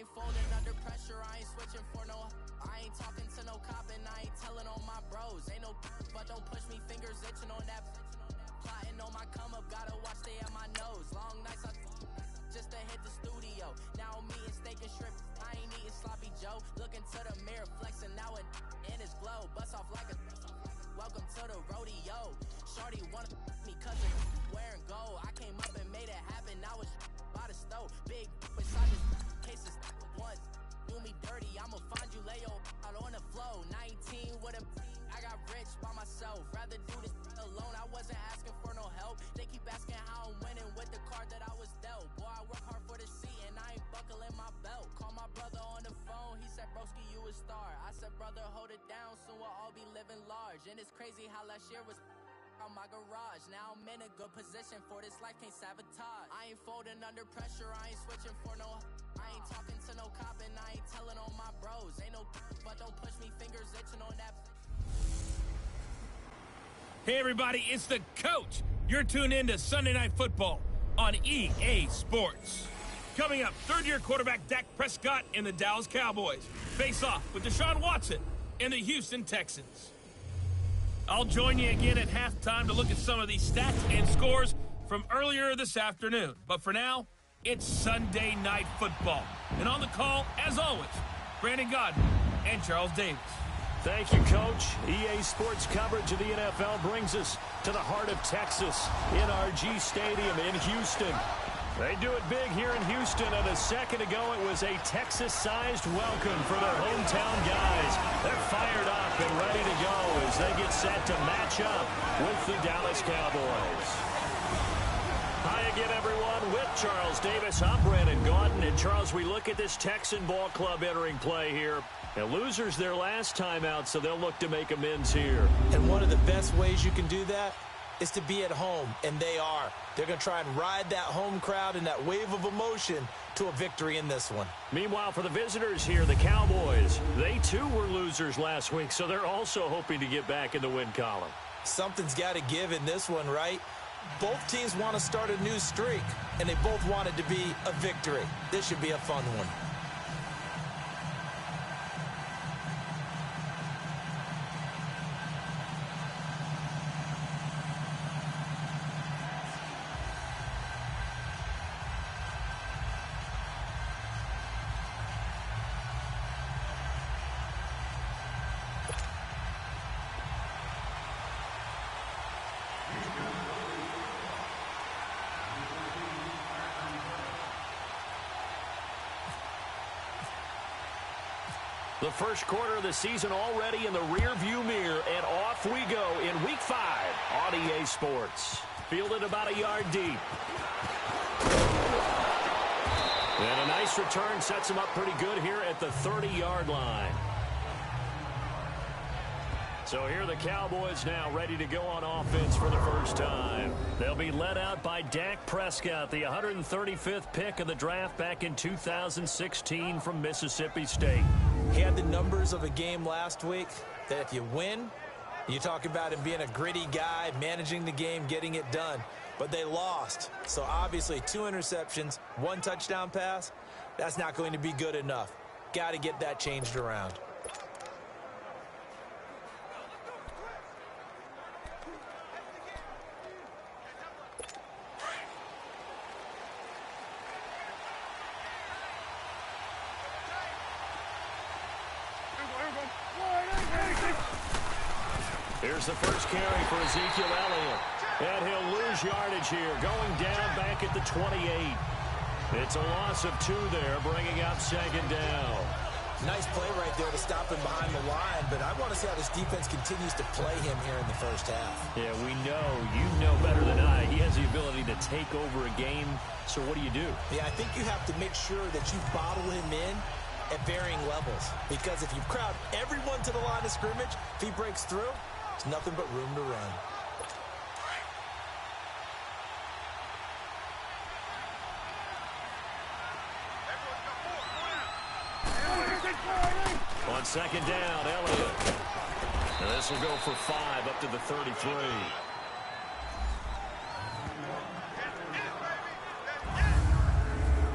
ain't folding under pressure, I ain't switching for no. I ain't talking to no cop and I ain't telling on my bros. Ain't no but don't push me, fingers itching on that. Plotting on my come up, gotta watch stay at my nose. Long nights I just to hit the studio. Now I'm eating steak and shrimp, I ain't eating sloppy Joe. Looking to the mirror, flexing now it in his glow. Bust off like a welcome to the rodeo. Shorty wanna me cause it wearing gold. I came up and made it happen, now it's by the stove. Big beside this cases once. Do me dirty, I'ma find you, lay your out on the flow. 19 with a I got rich by myself. Rather do this alone, I wasn't asking for no help. They keep asking how I'm winning with the card that I was dealt. Boy, I work hard for the seat and I ain't buckling my belt. Call my brother on the phone, he said, broski, you a star. I said, brother, hold it down, soon we'll all be living large. And it's crazy how last year was on my garage. Now I'm in a good position for this life, can't sabotage. I ain't folding under pressure, I ain't switching for no. I ain't talking to no cop and I ain't telling on my bros. Ain't no but don't push me, fingers itching on that. Hey everybody, it's the coach. You're tuned in to Sunday Night Football on EA Sports. Coming up, third-year quarterback Dak Prescott and the Dallas Cowboys face off with Deshaun Watson and the Houston Texans. I'll join you again at halftime to look at some of these stats and scores from earlier this afternoon. But for now, it's Sunday Night Football. And on the call, as always, Brandon Godwin and Charles Davis. Thank you, Coach. EA Sports coverage of the NFL brings us to the heart of Texas, NRG Stadium in Houston. They do it big here in Houston, and a second ago it was a Texas-sized welcome for their hometown guys. They're fired up and ready to go as they get set to match up with the Dallas Cowboys. Hi again, everyone. With Charles Davis, I'm Brandon Gaudin. And, Charles, we look at this Texan ball club entering play here. Now, losers their last time out, so they'll look to make amends here. And one of the best ways you can do that is to be at home, and they are. They're going to try and ride that home crowd and that wave of emotion to a victory in this one. Meanwhile, for the visitors here, the Cowboys, they too were losers last week, so they're also hoping to get back in the win column. Something's got to give in this one, right? Both teams want to start a new streak, and they both want it to be a victory. This should be a fun one. The first quarter of the season already in the rearview mirror, and off we go in Week 5 on EA Sports. Fielded about a yard deep. And a nice return sets him up pretty good here at the 30-yard line. So here are the Cowboys now ready to go on offense for the first time. They'll be led out by Dak Prescott, the 135th pick of the draft back in 2016 from Mississippi State. He had the numbers of a game last week that if you win, you talk about him being a gritty guy, managing the game, getting it done. But they lost. So obviously 2 interceptions, 1 touchdown pass, that's not going to be good enough. Got to get that changed around. Here's the first carry for Ezekiel Elliott. And he'll lose yardage here, going down back at the 28. It's a loss of 2 there, bringing up second down. Nice play right there to stop him behind the line, but I want to see how this defense continues to play him here in the first half. Yeah, we know, you know better than I, he has the ability to take over a game, so what do you do? Yeah, I think you have to make sure that you bottle him in at varying levels, because if you crowd everyone to the line of scrimmage, if he breaks through, there's nothing but room to run. On second down, Elliott. And this will go for 5 up to the 33.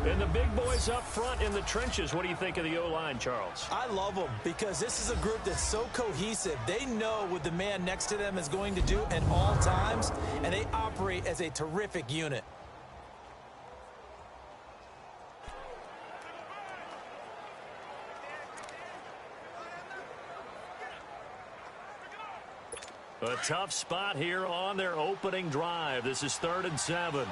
And the big boys up front in the trenches, what do you think of the O-line, Charles? I love them because this is a group that's so cohesive. They know what the man next to them is going to do at all times, and they operate as a terrific unit. A tough spot here on their opening drive. This is 3rd and 7.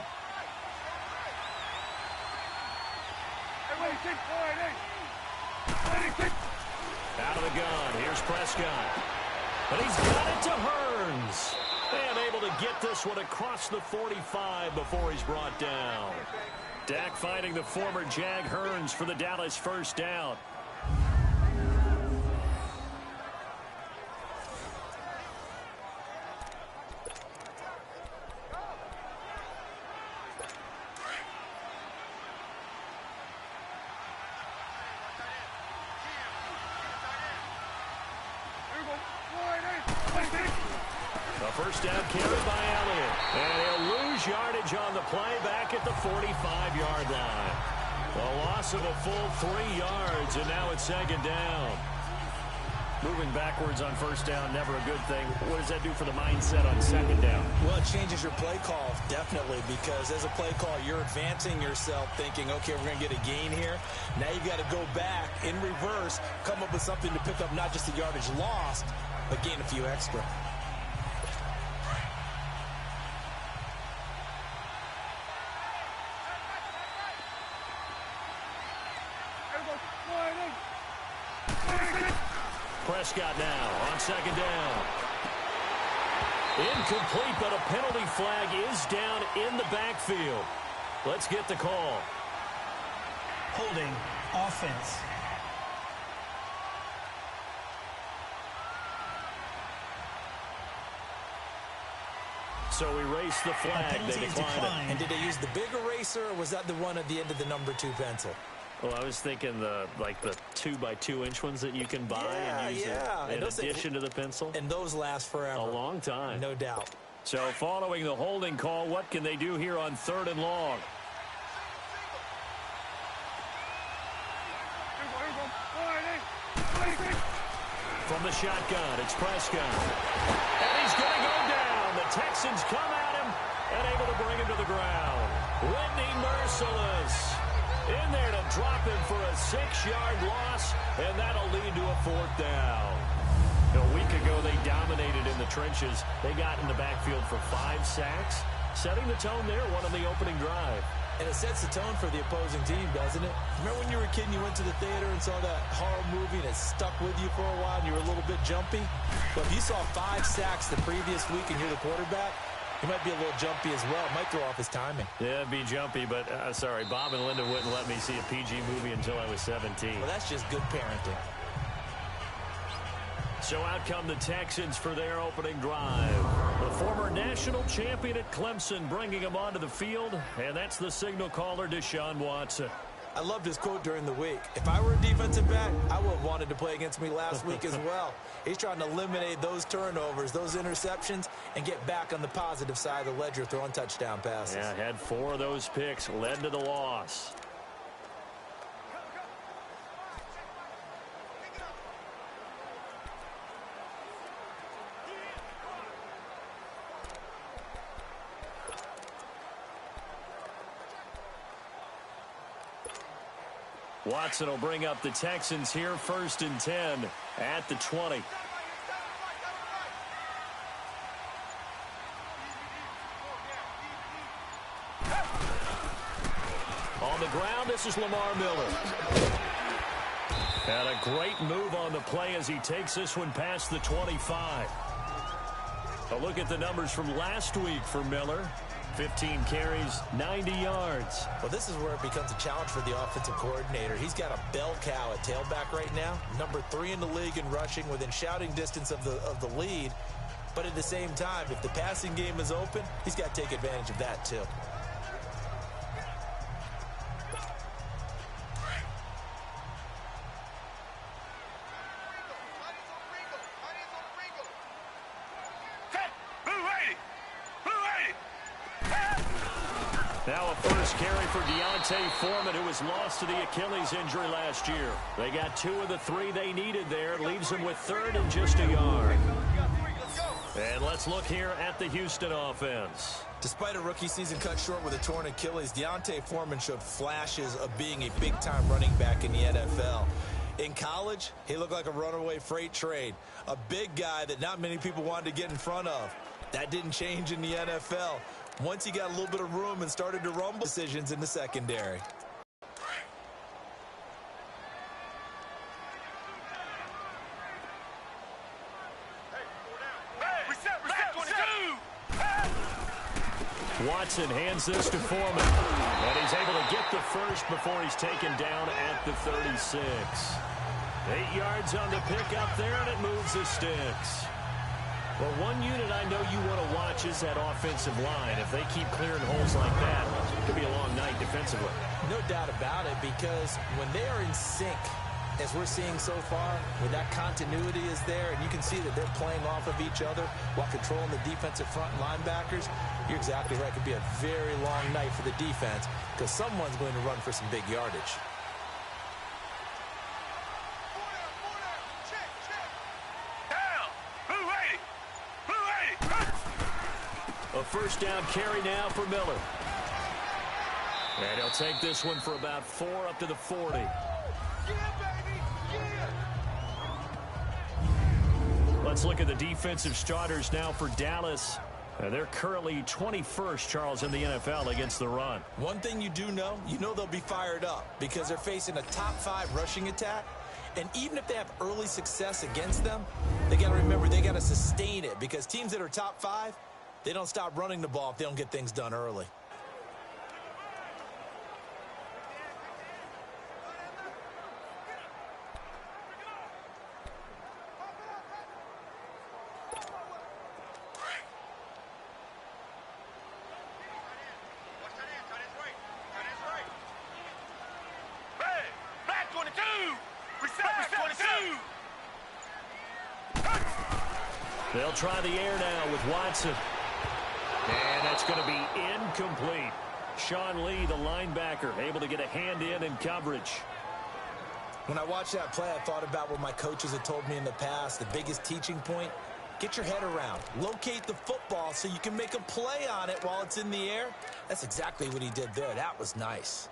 Out of the gun. Here's Prescott. But he's got it to Hearns. And able to get this one across the 45 before he's brought down. Dak finding the former Jag Hearns for the Dallas first down. First down carried by Elliott. And he'll lose yardage on the play back at the 45-yard line. A loss of a full 3 yards, and now it's 2nd down. Moving backwards on first down, never a good thing. What does that do for the mindset on 2nd down? Well, it changes your play call, definitely, because as a play call, you're advancing yourself thinking, okay, we're going to get a gain here. Now you got to go back in reverse, come up with something to pick up not just the yardage lost, but gain a few extra. Prescott now on 2nd down. Incomplete, but a penalty flag is down in the backfield. Let's get the call. Holding offense. So erase the flag. They decline it. And did they use the big eraser, or was that the one at the end of the number 2 pencil? Well, I was thinking the 2x2-inch ones that you can buy and use in addition to the pencil. And those last forever. A long time. No doubt. So following the holding call, what can they do here on 3rd and long? From the shotgun, it's Prescott. And he's going to go down. The Texans come at him and able to bring him to the ground. Whitney merciless. In there to drop him for a 6-yard loss, and that'll lead to a 4th down. A week ago, they dominated in the trenches. They got in the backfield for 5 sacks, setting the tone there, one on the opening drive. And it sets the tone for the opposing team, doesn't it? Remember when you were a kid and you went to the theater and saw that horror movie and it stuck with you for a while and you were a little bit jumpy? But if you saw 5 sacks the previous week and you're the quarterback, he might be a little jumpy as well. Might throw off his timing. Yeah, it'd be jumpy, but sorry, Bob and Linda wouldn't let me see a PG movie until I was 17. Well, that's just good parenting. So out come the Texans for their opening drive. The former national champion at Clemson bringing him onto the field, and that's the signal caller, Deshaun Watson. I loved his quote during the week. If I were a defensive back, I would have wanted to play against me last week as well. He's trying to eliminate those turnovers, those interceptions, and get back on the positive side of the ledger throwing touchdown passes. Yeah, had 4 of those picks, led to the loss. Watson will bring up the Texans here, 1st and 10 at the 20. On the ground, this is Lamar Miller. And a great move on the play as he takes this one past the 25. A look at the numbers from last week for Miller. 15 carries, 90 yards. Well, this is where it becomes a challenge for the offensive coordinator. He's got a bell cow at tailback right now, number 3 in the league in rushing, within shouting distance of the lead. But at the same time, if the passing game is open, he's got to take advantage of that too. Now a first carry for Deontay Foreman, who was lost to the Achilles injury last year. They got 2 of the 3 they needed there. Leaves them with 3rd and just a yard. And let's look here at the Houston offense. Despite a rookie season cut short with a torn Achilles, Deontay Foreman showed flashes of being a big-time running back in the NFL. In college, he looked like a runaway freight train, a big guy that not many people wanted to get in front of. That didn't change in the NFL. Once he got a little bit of room and started to rumble, decisions in the secondary. Watson hands this to Foreman, and he's able to get the first before he's taken down at the 36. 8 yards on the pickup there, and it moves the sticks. Well, one unit I know you want to watch is that offensive line. If they keep clearing holes like that, it could be a long night defensively. No doubt about it, because when they are in sync, as we're seeing so far, when that continuity is there, and you can see that they're playing off of each other while controlling the defensive front linebackers, you're exactly right. It could be a very long night for the defense because someone's going to run for some big yardage. A first down carry now for Miller. And he'll take this one for about 4 up to the 40. Let's look at the defensive starters now for Dallas. They're currently 21st, Charles, in the NFL against the run. One thing you do know, they'll be fired up because they're facing a top 5 rushing attack. And even if they have early success against them, they got to remember they got to sustain it because teams that are top 5, they don't stop running the ball if they don't get things done early. They'll try the air now with Watson. And that's going to be incomplete. Sean Lee, the linebacker, able to get a hand in coverage. When I watched that play, I thought about what my coaches had told me in the past. The biggest teaching point, get your head around. Locate the football so you can make a play on it while it's in the air. That's exactly what he did there. That was nice.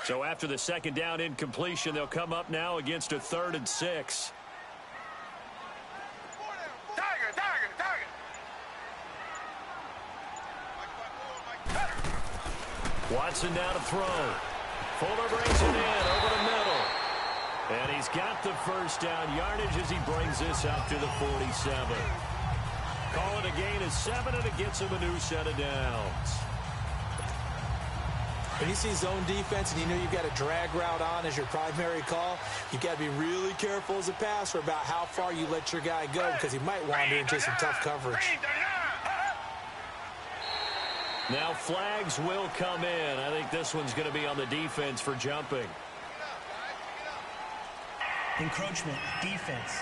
So after the second down incompletion, they'll come up now against a 3rd and 6. Watson now to throw. Fuller brings it in over the middle. And he's got the first down yardage as he brings this up to the 47. Call it a gain of 7, and it gets him a new set of downs. When you see zone defense and you know you've got a drag route on as your primary call, you've got to be really careful as a passer about how far you let your guy go because he might wander into some tough coverage. Now flags will come in. I think this one's going to be on the defense for jumping. Encroachment, defense.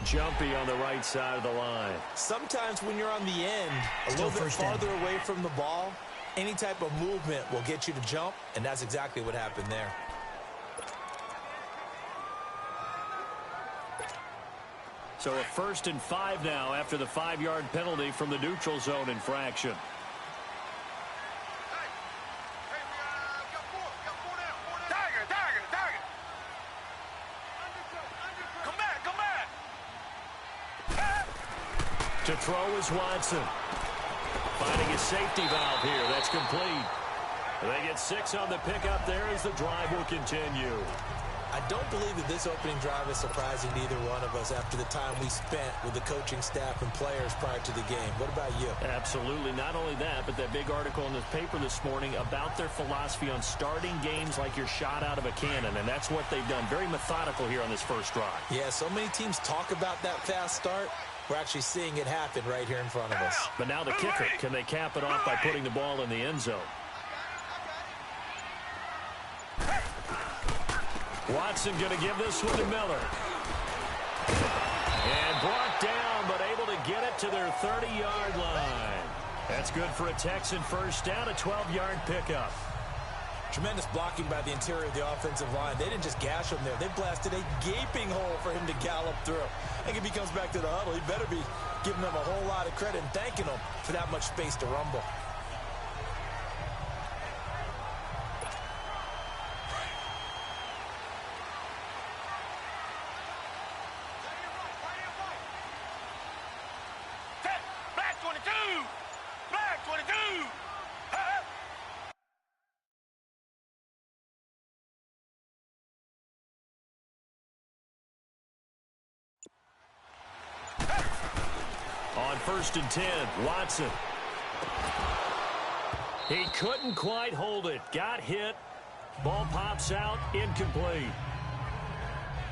Jumpy on the right side of the line. Sometimes when you're on the end, a little bit farther away from the ball, any type of movement will get you to jump, and that's exactly what happened there. So a 1st and 5 now after the 5-yard penalty from the neutral zone infraction. To throw is Watson. Finding a safety valve here. That's complete. They get 6 on the pickup there as the drive will continue. I don't believe that this opening drive is surprising to either one of us after the time we spent with the coaching staff and players prior to the game. What about you? Absolutely. Not only that, but that big article in the paper this morning about their philosophy on starting games like you're shot out of a cannon, and that's what they've done. Very methodical here on this first drive. Yeah, so many teams talk about that fast start. We're actually seeing it happen right here in front of us. But now the kicker, can they cap it off by putting the ball in the end zone? Watson going to give this one to Miller. And brought down, but able to get it to their 30-yard line. That's good for a Texan first down, a 12-yard pickup. Tremendous blocking by the interior of the offensive line. They didn't just gash him there. They blasted a gaping hole for him to gallop through. I think if he comes back to the huddle, he better be giving them a whole lot of credit and thanking them for that much space to rumble. On 1st and 10, Watson. He couldn't quite hold it. Got hit. Ball pops out. Incomplete.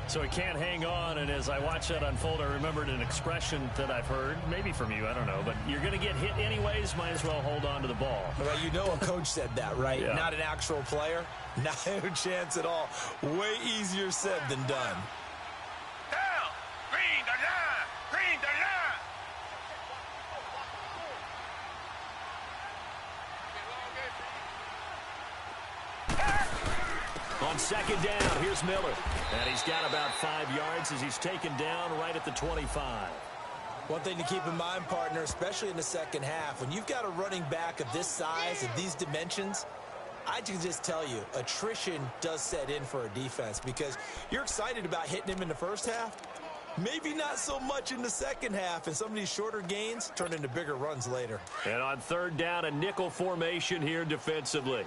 So he can't hang on, and as I watch that unfold, I remembered an expression that I've heard, maybe from you, I don't know, but you're going to get hit anyways, might as well hold on to the ball. Well, you know a coach said that, right? Yeah. Not an actual player. Not a chance at all. Way easier said than done. Down! Green the line! Green the line! On 2nd down, here's Miller. And he's got about 5 yards as he's taken down right at the 25. One thing to keep in mind, partner, especially in the second half, when you've got a running back of this size, of these dimensions, I can just tell you, attrition does set in for a defense because you're excited about hitting him in the first half. Maybe not so much in the second half, and some of these shorter gains turn into bigger runs later. And on 3rd down, a nickel formation here defensively.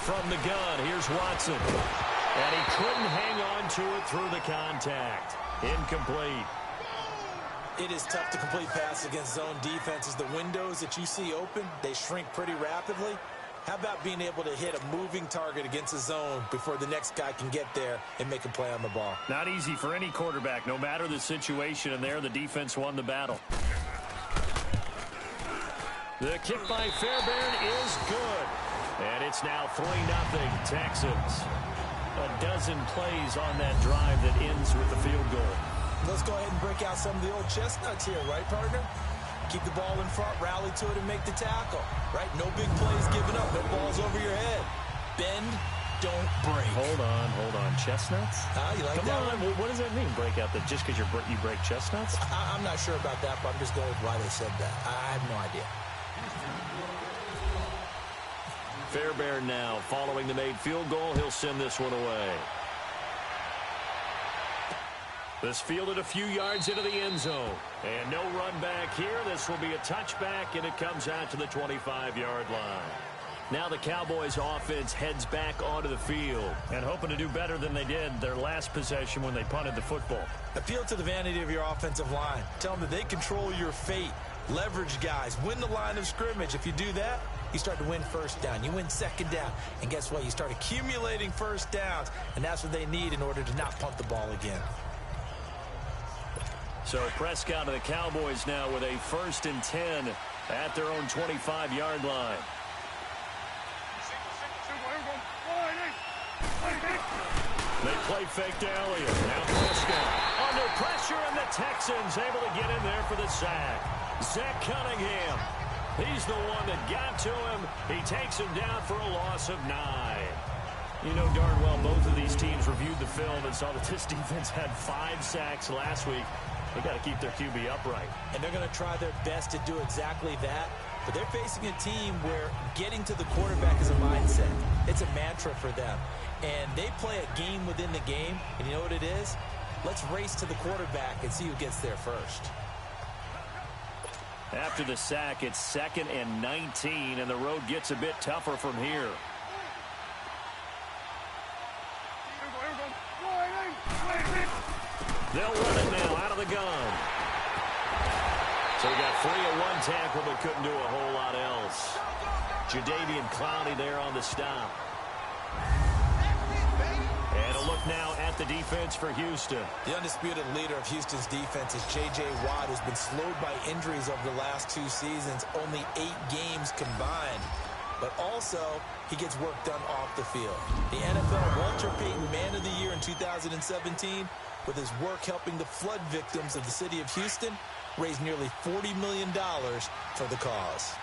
From the gun, here's Watson. And he couldn't hang on to it through the contact. Incomplete. It is tough to complete passes against zone defenses. The windows that you see open, they shrink pretty rapidly. How about being able to hit a moving target against a zone before the next guy can get there and make a play on the ball? Not easy for any quarterback, no matter the situation, and there the defense won the battle. The kick by Fairbairn is good. And it's now 3-0 Texans. A dozen plays on that drive that ends with the field goal. Let's go ahead and break out some of the old chestnuts here, right, partner? Keep the ball in front, rally to it, and make the tackle, right? No big plays given up, no balls over your head. Bend, don't break. Hold on. Chestnuts? You like Come that on, one? what does that mean, break out? Just because you break chestnuts? I'm not sure about that, but I'm just going with why they said that. I have no idea. Fairbairn now following the made field goal. He'll send this one away. This fielded a few yards into the end zone. And no run back here. This will be a touchback, and it comes out to the 25-yard line. Now the Cowboys offense heads back onto the field and hoping to do better than they did their last possession when they punted the football. Appeal to the vanity of your offensive line. Tell them that they control your fate. Leverage guys. Win the line of scrimmage. If you do that, you start to win first down. You win 2nd down. And guess what? You start accumulating first downs. And that's what they need in order to not punt the ball again. So Prescott and the Cowboys now with a 1st and 10 at their own 25-yard line. They play fake to Elliott. Now Prescott under pressure, and the Texans able to get in there for the sack. Zach Cunningham. He's the one that got to him. He takes him down for a loss of 9. You know darn well both of these teams reviewed the film and saw that this defense had 5 sacks last week. They got to keep their QB upright. And they're going to try their best to do exactly that. But they're facing a team where getting to the quarterback is a mindset. It's a mantra for them. And they play a game within the game. And you know what it is? Let's race to the quarterback and see who gets there first. After the sack, it's 2nd and 19, and the road gets a bit tougher from here. They'll run it now out of the gun. So he got free of one tackle but couldn't do a whole lot else. Jadeveon Clowney there on the stop. And a look now at the defense for Houston. The undisputed leader of Houston's defense is J.J. Watt, who's been slowed by injuries over the last 2 seasons, only 8 games combined. But also, he gets work done off the field. The NFL Walter Payton Man of the Year in 2017, with his work helping the flood victims of the city of Houston, raised nearly $40 million for the cause.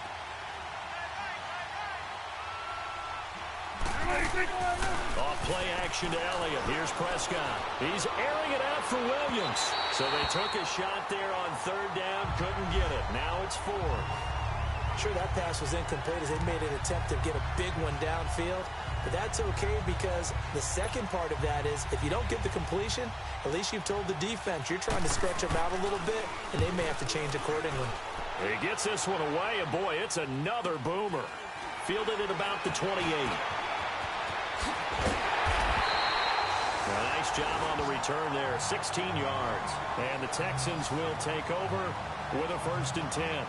Off play action to Elliott. Here's Prescott. He's airing it out for Williams. So they took a shot there on 3rd down, couldn't get it. Now it's 4. Sure, that pass was incomplete as they made an attempt to get a big one downfield. But that's okay because the second part of that is if you don't get the completion, at least you've told the defense you're trying to stretch them out a little bit, and they may have to change accordingly. He gets this one away, and boy, it's another boomer. Fielded at about the 28. A nice job on the return there, 16 yards. And the Texans will take over with a 1st and 10.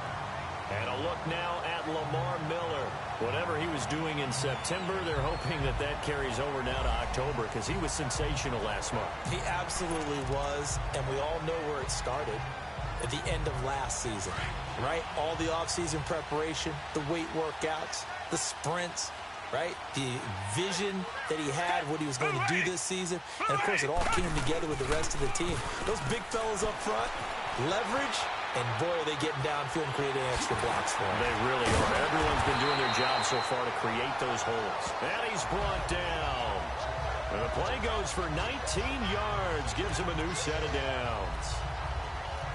And a look now at Lamar Miller. Whatever he was doing in September, they're hoping that that carries over now to October because he was sensational last month. He absolutely was, and we all know where it started. At the end of last season, right? All the offseason preparation, the weight workouts, the sprints, right? The vision that he had, what he was going to do this season. And, of course, it all came together with the rest of the team. Those big fellas up front, leverage, and, boy, are they getting downfield and creating extra blocks for him. They really are. Everyone's been doing their job so far to create those holes. And he's brought down. And the play goes for 19 yards, gives him a new set of downs.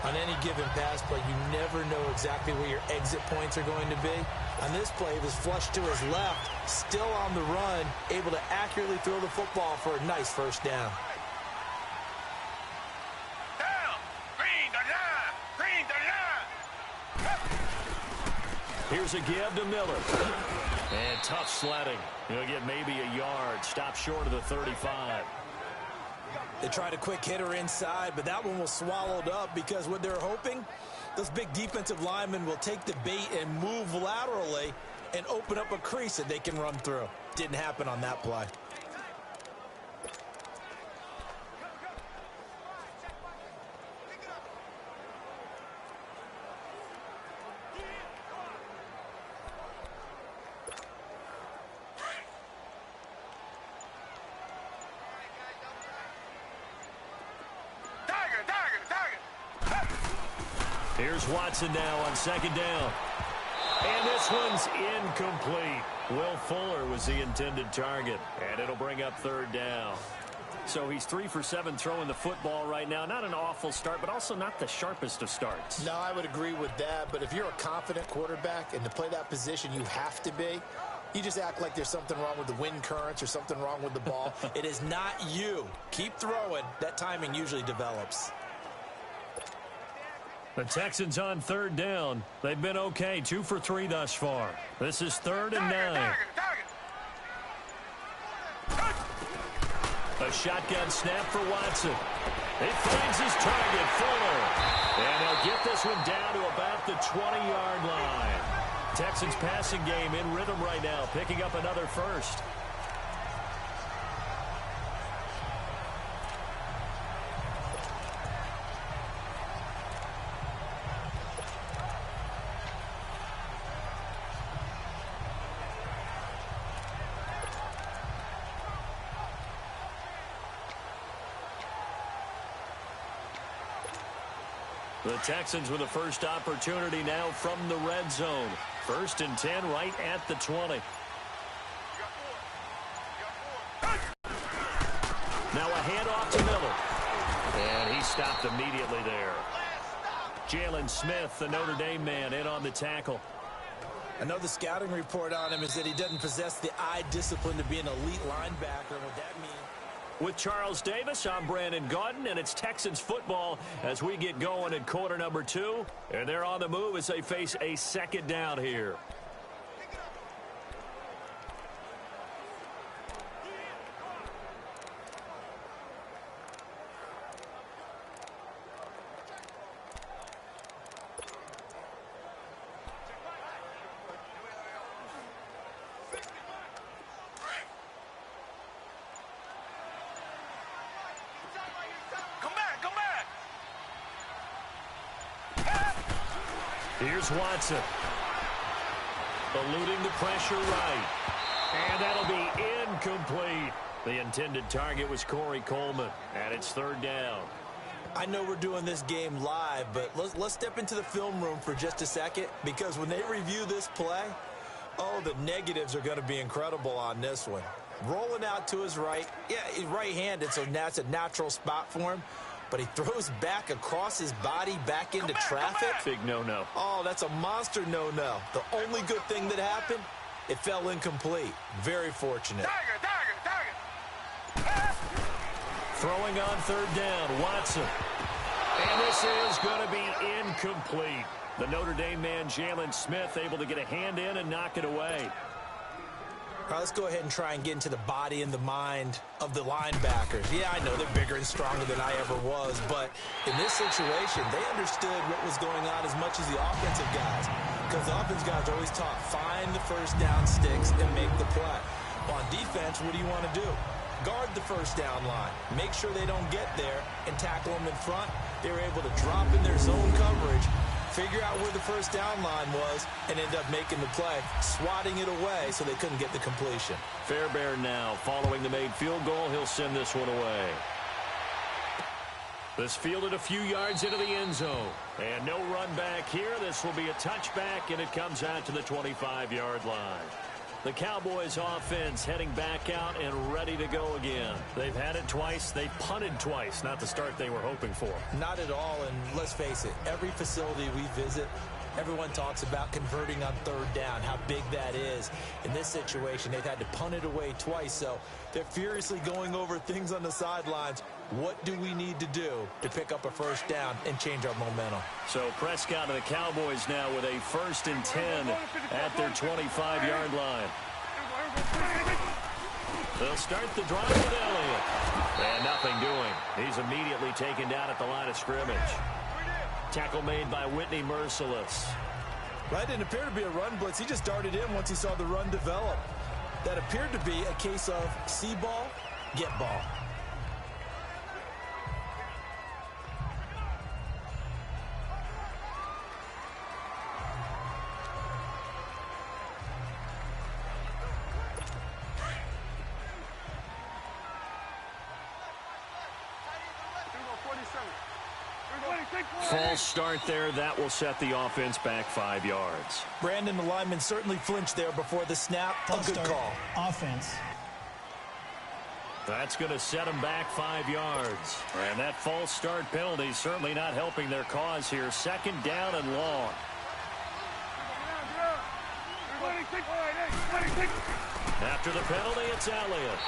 On any given pass play, you never know exactly where your exit points are going to be. On this play, it was flushed to his left, still on the run, able to accurately throw the football for a nice 1st down. Here's a give to Miller. And tough sledding. He'll get maybe a yard. Stop short of the 35. They tried a quick hitter inside, but that one was swallowed up because what they're hoping, those big defensive linemen will take the bait and move laterally and open up a crease that they can run through. Didn't happen on that play. Here's Watson now on 2nd down. And this one's incomplete. Will Fuller was the intended target. And it'll bring up 3rd down. So he's 3 for 7 throwing the football right now. Not an awful start, but also not the sharpest of starts. No, I would agree with that. But if you're a confident quarterback and to play that position, you have to be. You just act like there's something wrong with the wind currents or something wrong with the ball. It is not you. Keep throwing. That timing usually develops. The Texans on 3rd down. They've been okay, 2 for 3 thus far. This is 3rd and 9. A shotgun snap for Watson. He finds his target, Fuller. And he'll get this one down to about the 20-yard line. Texans passing game in rhythm right now, picking up another 1st. The Texans with a first opportunity now from the red zone. 1st and 10 right at the 20. Now a handoff to Miller. And he stopped immediately there. Jalen Smith, the Notre Dame man, in on the tackle. I know the scouting report on him is that he doesn't possess the eye discipline to be an elite linebacker. What that means? With Charles Davis, I'm Brandon Gaudin, and it's Texans football as we get going in quarter number 2. And they're on the move as they face a 2nd down here. Here's Watson. Eluding the pressure right. And that'll be incomplete. The intended target was Corey Coleman, and it's third down. I know we're doing this game live, but let's step into the film room for just a second, because when they review this play, oh, the negatives are going to be incredible on this one. Rolling out to his right. Yeah, he's right-handed, so that's a natural spot for him. But he throws back across his body back into traffic. Big no-no. Oh, that's a monster no-no. The only good thing that happened, it fell incomplete. Very fortunate. Throwing on third down, Watson. And this is going to be incomplete. The Notre Dame man, Jalen Smith, able to get a hand in and knock it away. All right, let's go ahead and try and get into the body and the mind of the linebackers. Yeah, I know they're bigger and stronger than I ever was, but in this situation, they understood what was going on as much as the offensive guys, because the offensive guys are always taught, find the first down sticks and make the play. On defense, what do you want to do? Guard the first down line. Make sure they don't get there and tackle them in front. They were able to drop in their zone coverage, figure out where the first down line was, and end up making the play, swatting it away so they couldn't get the completion. Fairbairn now, following the made field goal, he'll send this one away. This fielded a few yards into the end zone. And no run back here. This will be a touchback, and it comes out to the 25-yard line. The Cowboys offense heading back out and ready to go again. They've had it twice. They've punted twice. Not the start they were hoping for. Not at all, and let's face it, every facility we visit, everyone talks about converting on third down, how big that is. In this situation, they've had to punt it away twice, so they're furiously going over things on the sidelines. What do we need to do to pick up a first down and change our momentum? So Prescott and the Cowboys now with a 1st and 10 at their 25-yard line. They'll start the drive with Elliott. And nothing doing. He's immediately taken down at the line of scrimmage. Tackle made by Whitney Merciless. Right, didn't appear to be a run blitz. He just darted in once he saw the run develop. That appeared to be a case of see ball, get ball. False start there. That will set the offense back 5 yards. Brandon, the lineman, certainly flinched there before the snap. A good call. Offense. That's going to set them back 5 yards. And that false start penalty certainly not helping their cause here. 2nd down and long. After the penalty, it's Elliott.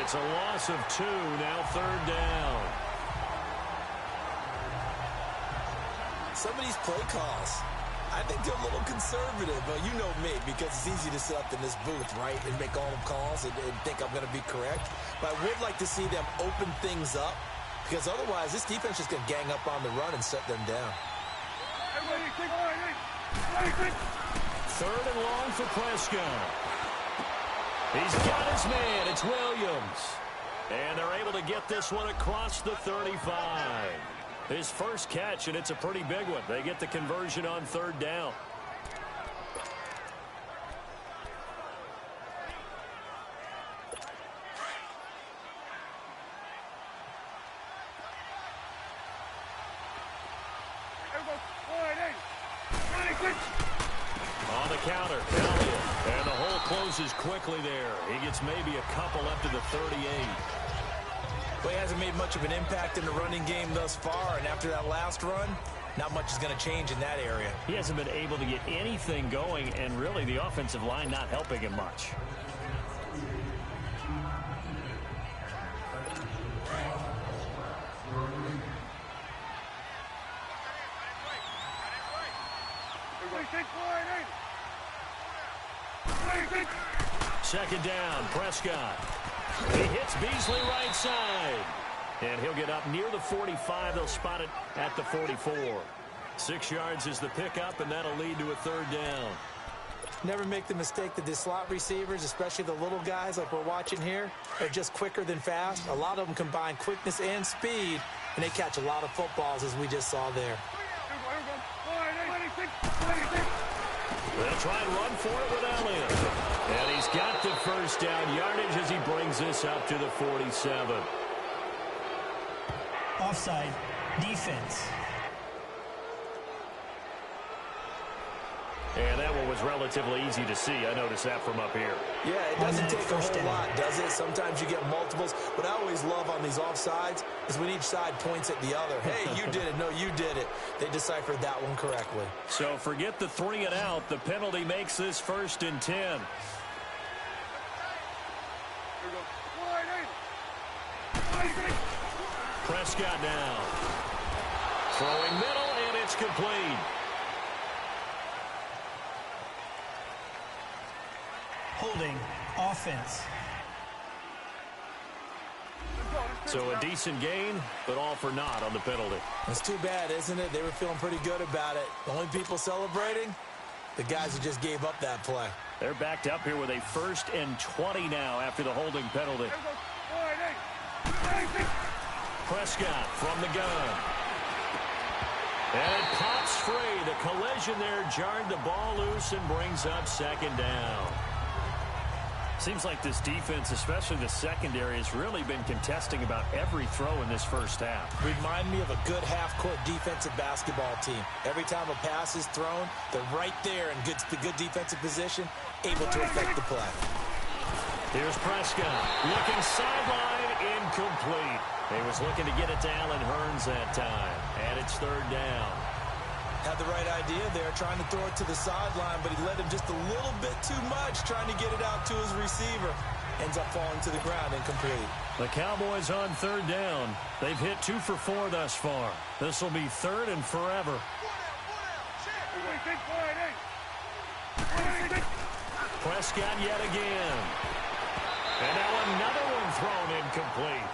It's a loss of 2, now 3rd down. Some of these play calls, I think they're a little conservative. But you know me, because it's easy to sit up in this booth, right, and make all the calls and think I'm going to be correct. But I would like to see them open things up, because otherwise this defense is going to gang up on the run and shut them down. 3rd and long for Prescott. He's got his man. It's Williams. And they're able to get this one across the 35. His first catch, and it's a pretty big one. They get the conversion on 3rd down. On the counter, Elliott. And the hole closes quickly there. He gets maybe a couple up to the 38. Well, he hasn't made much of an impact in the running game thus far, and after that last run, not much is going to change in that area. He hasn't been able to get anything going, and really the offensive line not helping him much. Second down, Prescott. He hits Beasley right side. And he'll get up near the 45. They'll spot it at the 44. 6 yards is the pickup, and that'll lead to a 3rd down. Never make the mistake that the slot receivers, especially the little guys like we're watching here, are just quicker than fast. A lot of them combine quickness and speed, and they catch a lot of footballs, as we just saw there. They'll try and run for it with Elliott. And he's got the first down yardage as he brings this up to the 47. Offside. Defense. And that one was relatively easy to see. I noticed that from up here. Yeah, it doesn't take a whole lot, does it? Sometimes you get multiples. What I always love on these offsides is when each side points at the other. Hey, you did it. No, you did it. They deciphered that one correctly. So forget the 3 and out. The penalty makes this 1st and 10. Prescott now. Throwing middle, and it's complete. Holding. Offense. So a decent gain, but all for naught on the penalty. It's too bad, isn't it? They were feeling pretty good about it. The only people celebrating, the guys who just gave up that play. They're backed up here with a 1st and 20 now after the holding penalty. Prescott from the gun. And it pops free. The collision there jarred the ball loose and brings up 2nd down. Seems like this defense, especially the secondary, has really been contesting about every throw in this first half. Remind me of a good half-court defensive basketball team. Every time a pass is thrown, they're right there in good defensive position, able to affect the play. Here's Prescott. Looking sideline, incomplete. He was looking to get it to Allen Hurns that time. And it's 3rd down. Had the right idea there, trying to throw it to the sideline, but he let him just a little bit too much, trying to get it out to his receiver. Ends up falling to the ground, incomplete. The Cowboys on 3rd down. They've hit 2 for 4 thus far. This will be 3rd and forever. Prescott yet again. And now another one thrown incomplete.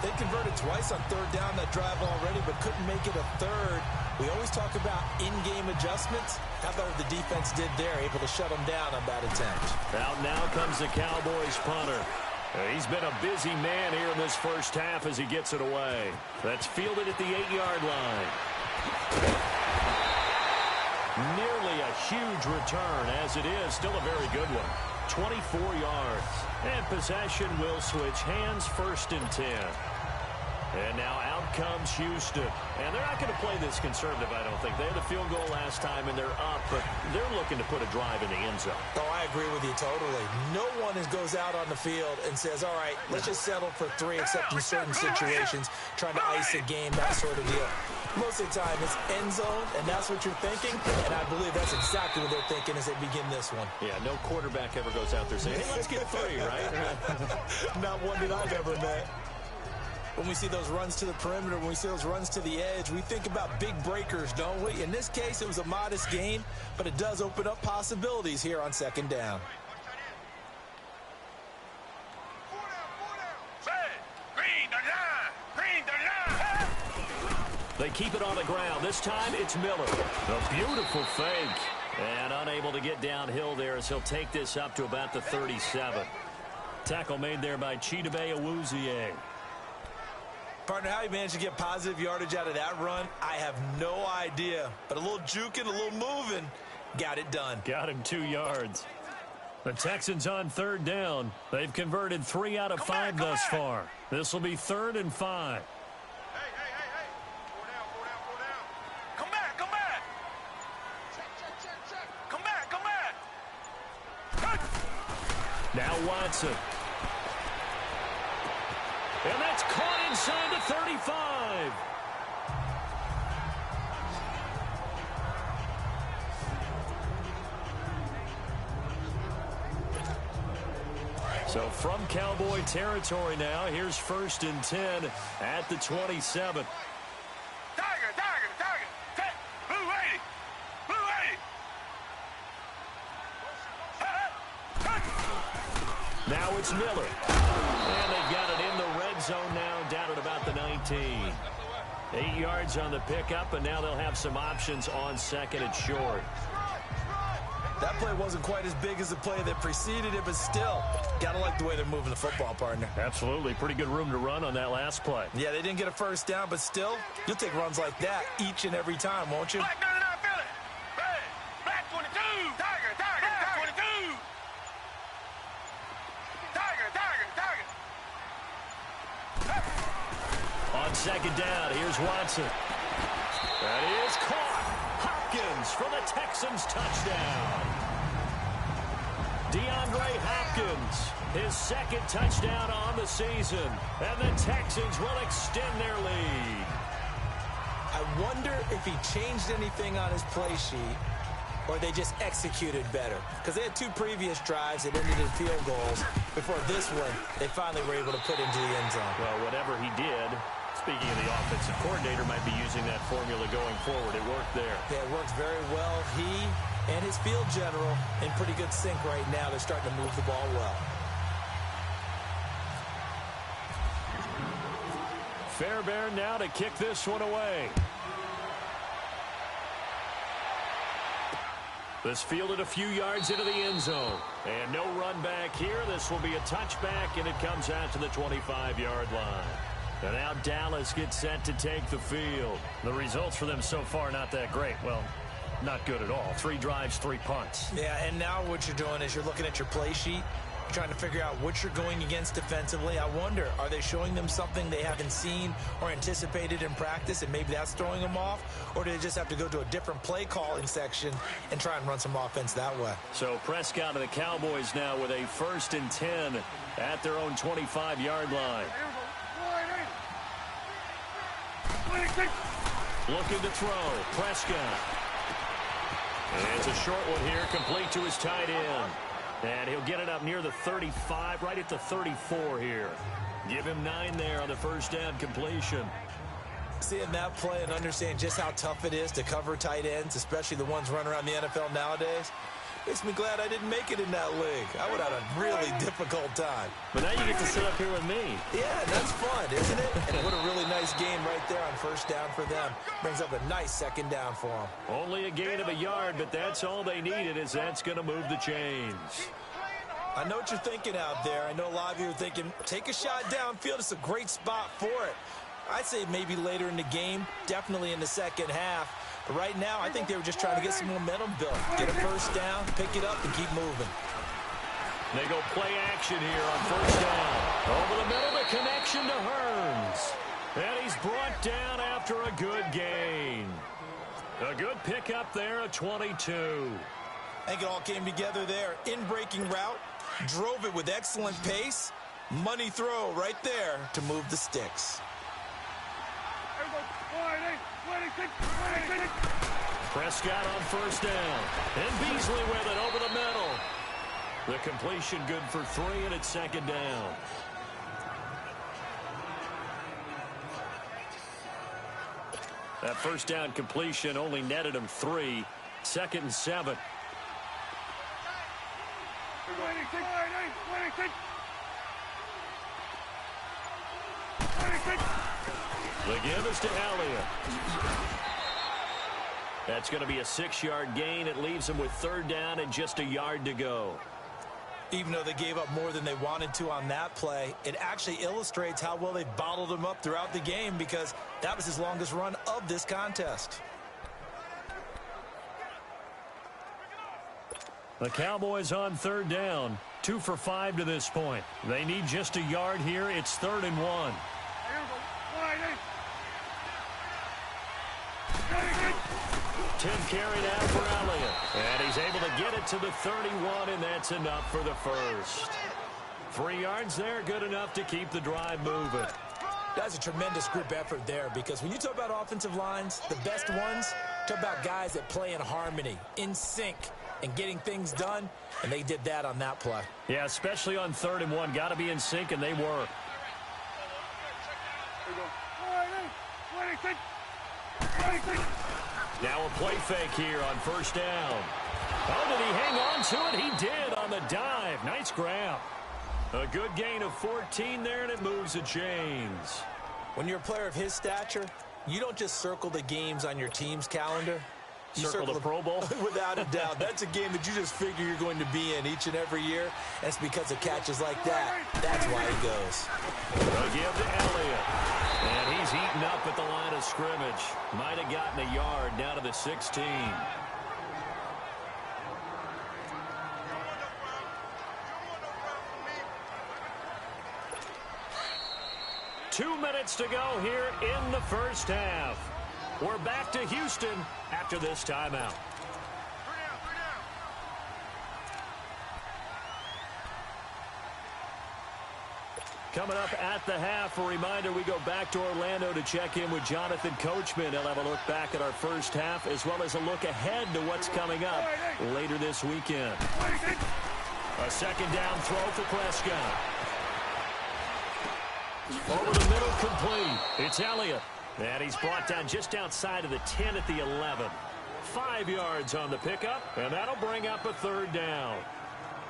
They converted twice on 3rd down that drive already, but couldn't make it a 3rd. We always talk about in-game adjustments. How about what the defense did there, able to shut them down on that attempt. Out now comes the Cowboys punter. He's been a busy man here in this first half as he gets it away. That's fielded at the 8-yard line. Nearly a huge return, as it is. Still a very good one. 24 yards. And possession will switch hands, 1st and 10. And now out comes Houston. And they're not going to play this conservative, I don't think. They had a field goal last time, and they're up, but they're looking to put a drive in the end zone. Oh, I agree with you totally. No one goes out on the field and says, all right, let's just settle for 3, except in certain situations, trying to ice a game, that sort of deal. Most of the time, it's end zone, and that's what you're thinking, and I believe that's exactly what they're thinking as they begin this one. Yeah, no quarterback ever goes out there saying, hey, let's get 3, right? Not one that I've ever met. When we see those runs to the perimeter, when we see those runs to the edge, we think about big breakers, don't we? In this case, it was a modest gain, but it does open up possibilities here on 2nd down. They keep it on the ground. This time, it's Miller. A beautiful fake. And unable to get downhill there as he'll take this up to about the 37. Tackle made there by Chidobe Awuzie. Partner, how he managed to get positive yardage out of that run, I have no idea. But a little juking, a little moving, got it done. Got him 2 yards. The Texans on 3rd down. They've converted 3 out of 5 thus far. This will be 3rd and 5. Now Watson. And that's caught inside the 35. So from Cowboy territory now, here's 1st and 10 at the 27. Now it's Miller. And they've got it in the red zone now, down at about the 19. 8 yards on the pickup, and now they'll have some options on 2nd and short. That play wasn't quite as big as the play that preceded it, but still, got to like the way they're moving the football, partner. Absolutely. Pretty good room to run on that last play. Yeah, they didn't get a 1st down, but still, you'll take runs like that each and every time, won't you? on second down. Here's Watson. That is caught. Hopkins for the Texans touchdown. DeAndre Hopkins, his second touchdown on the season. And the Texans will extend their lead. I wonder if he changed anything on his play sheet or they just executed better. Because they had 2 previous drives that ended in field goals. Before this one, they finally were able to put into the end zone. Well, whatever he did, speaking of the offensive coordinator, might be using that formula going forward. It worked there. Yeah, it works very well. He and his field general in pretty good sync right now. They're starting to move the ball well. Fairbairn now to kick this one away. This fielded a few yards into the end zone. And no run back here. This will be a touchback, and it comes out to the 25-yard line. And now Dallas gets set to take the field. The results for them so far not that great. Well, not good at all. 3 drives, 3 punts. Yeah, and now what you're doing is you're looking at your play sheet. You're trying to figure out what you're going against defensively. I wonder, are they showing them something they haven't seen or anticipated in practice, and maybe that's throwing them off? Or do they just have to go to a different play calling section and try and run some offense that way? So Prescott and the Cowboys now with a 1st and 10 at their own 25-yard line. Looking to throw. Prescott. And it's a short one here, complete to his tight end. And he'll get it up near the 35, right at the 34 here. Give him 9 there on the first down completion. Seeing that play and understand just how tough it is to cover tight ends, especially the ones running around the NFL nowadays, makes me glad I didn't make it in that league. I would have had a really difficult time. But now you get to sit up here with me. Yeah, that's fun, isn't it? And what a really nice game right there on first down for them. Brings up a nice second down for them. Only a gain of a yard, but that's all they needed, as that's going to move the chains. I know what you're thinking out there. I know a lot of you are thinking, take a shot downfield. It's a great spot for it. I'd say maybe later in the game, definitely in the second half. But right now, I think they were just trying to get some momentum built. Get a first down, pick it up, and keep moving. They go play action here on first down. Over the middle, the connection to Hearns. And he's brought down after a good gain. A good pickup there at 22. I think it all came together there. In-breaking route, drove it with excellent pace. Money throw right there to move the sticks. Prescott on first down. And Beasley with it over the middle. The completion good for 3, and it's second down. That first down completion only netted him 3. 2nd and 7. The give is to Elliott. That's going to be a 6-yard gain. It leaves them with 3rd down and just a yard to go. Even though they gave up more than they wanted to on that play, it actually illustrates how well they bottled him up throughout the game, because that was his longest run of this contest. The Cowboys on 3rd down. 2 for 5 to this point. They need just a yard here. It's 3rd and 1. 10 carry now for Elliott. And he's able to get it to the 31, and that's enough for the first. 3 yards there, good enough to keep the drive moving. That's a tremendous group effort there, because when you talk about offensive lines, the best ones, talk about guys that play in harmony, in sync, and getting things done, and they did that on that play. Yeah, especially on 3rd and 1. Got to be in sync, and they were. Now a play fake here on first down. Oh, did he hang on to it? He did on the dive. Nice grab. A good gain of 14 there, and it moves the chains. When you're a player of his stature, you don't just circle the games on your team's calendar. You circle the Pro Bowl? Without a doubt. That's a game that you just figure you're going to be in each and every year. And it's because of catches like that. That's why he goes. A give to Elliott. And he's eaten up at the line of scrimmage. Might have gotten a yard down to the 16. 2 minutes to go here in the first half. We're back to Houston after this timeout. Coming up at the half, a reminder, we go back to Orlando to check in with Jonathan Coachman. He'll have a look back at our first half as well as a look ahead to what's coming up later this weekend. A second down throw for Prescott. Over the middle, complete. It's Elliott. And he's brought down just outside of the 10 at the 11. 5 yards on the pickup, and that'll bring up a third down.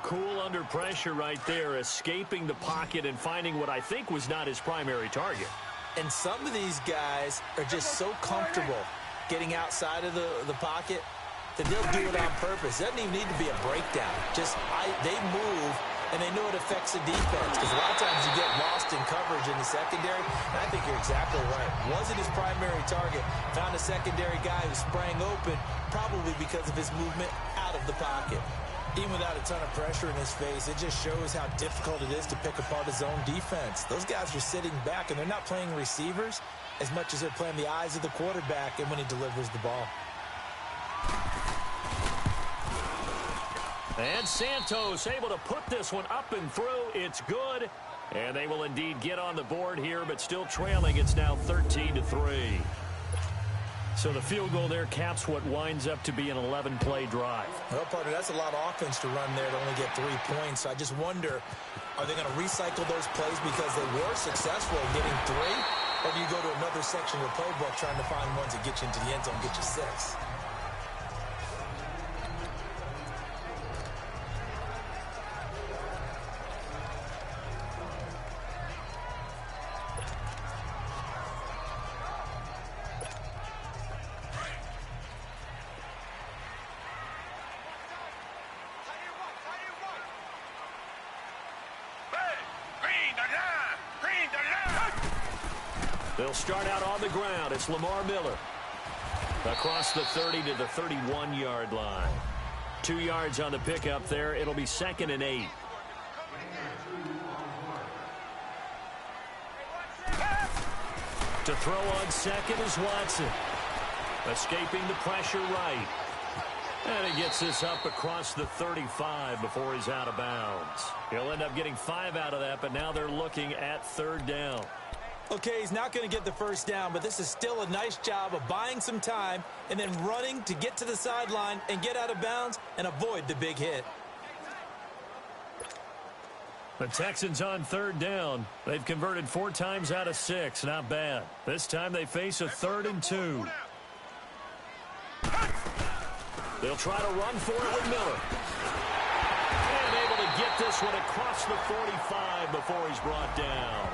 Cool under pressure right there, escaping the pocket and finding what I think was not his primary target. And some of these guys are just so comfortable getting outside of the pocket that they'll do it on purpose. It doesn't even need to be a breakdown. They move, and they know it affects the defense because a lot of times you get lost in coverage in the secondary. And I think you're exactly right. Wasn't his primary target. Found a secondary guy who sprang open, probably because of his movement out of the pocket. Even without a ton of pressure in his face, it just shows how difficult it is to pick apart his own defense. Those guys are sitting back, and they're not playing receivers as much as they're playing the eyes of the quarterback and when he delivers the ball. And Santos able to put this one up and through. It's good. And they will indeed get on the board here, but still trailing. It's now 13-3. So the field goal there caps what winds up to be an 11-play drive. Well, partner, that's a lot of offense to run there to only get 3 points. I just wonder, are they going to recycle those plays because they were successful in getting 3? Or do you go to another section of the playbook trying to find ones that get you into the end zone, get you 6? They'll start out on the ground. It's Lamar Miller. Across the 30 to the 31-yard line. 2 yards on the pickup there. It'll be 2nd and 8. To throw on second is Watson. Escaping the pressure right. And he gets this up across the 35 before he's out of bounds. He'll end up getting 5 out of that, but now they're looking at 3rd down. Okay, he's not going to get the first down, but this is still a nice job of buying some time and then running to get to the sideline and get out of bounds and avoid the big hit. The Texans on 3rd down. They've converted 4 times out of 6. Not bad. This time they face a 3rd and 2. They'll try to run for it with Miller. And able to get this one across the 45 before he's brought down.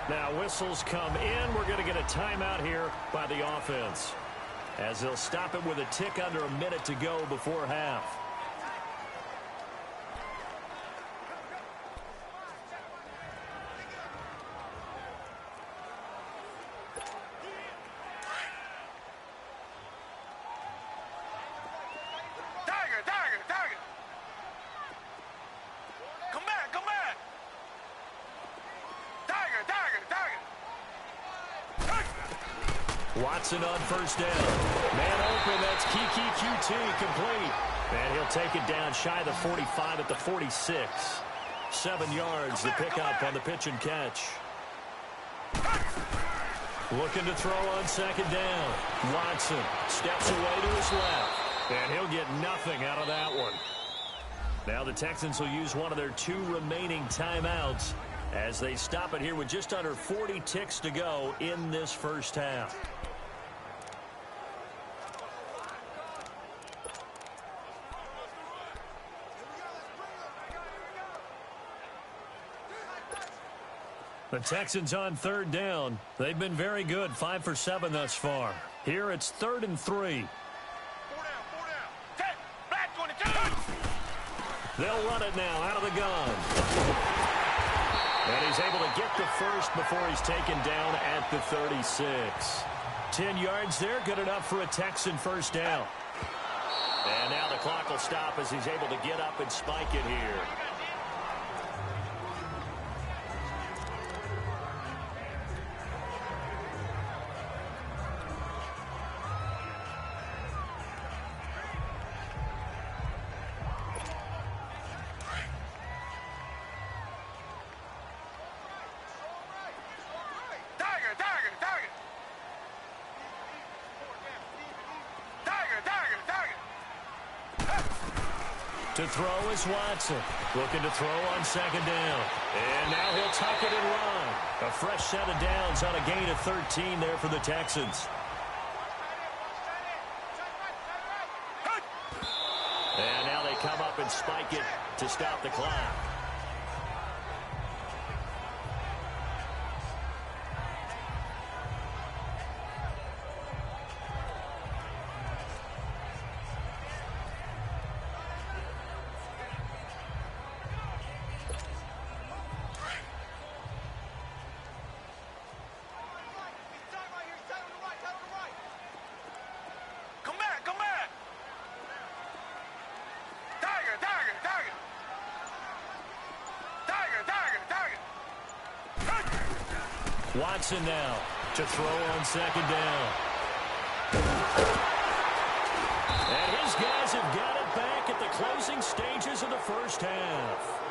Now whistles come in. We're going to get a timeout here by the offense, as they'll stop it with a tick under a minute to go before half. Watson on 1st down. Man open, that's Kiki QT complete. And he'll take it down shy of the 45 at the 46. 7 yards, the pickup on the pitch and catch. Looking to throw on 2nd down. Watson steps away to his left. And he'll get nothing out of that one. Now the Texans will use one of their 2 remaining timeouts as they stop it here with just under 40 ticks to go in this first half. The Texans on 3rd down. They've been very good, 5 for 7 thus far. Here it's 3rd and 3. They'll run it now out of the gun. And he's able to get the first before he's taken down at the 36. 10 yards there, good enough for a Texan first down. And now the clock will stop as he's able to get up and spike it here. To throw is Watson. Looking to throw on second down. And now he'll tuck it and run. A fresh set of downs on a gain of 13 there for the Texans. And now they come up and spike it to stop the clock. Watson now to throw on second down. And his guys have got it back at the closing stages of the first half.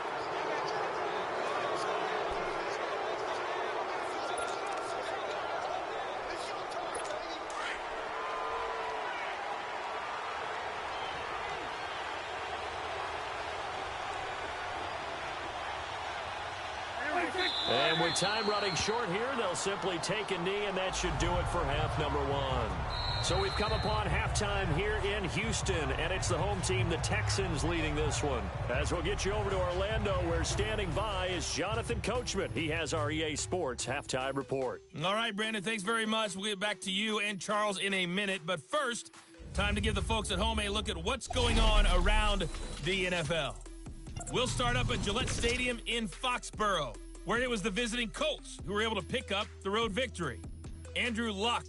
And with time running short here, they'll simply take a knee, and that should do it for half number one. So we've come upon halftime here in Houston, and it's the home team, the Texans, leading this one. As we'll get you over to Orlando, where standing by is Jonathan Coachman. He has our EA Sports halftime report. All right, Brandon, thanks very much. We'll get back to you and Charles in a minute. But first, time to give the folks at home a look at what's going on around the NFL. We'll start up at Gillette Stadium in Foxborough, where it was the visiting Colts who were able to pick up the road victory. Andrew Luck,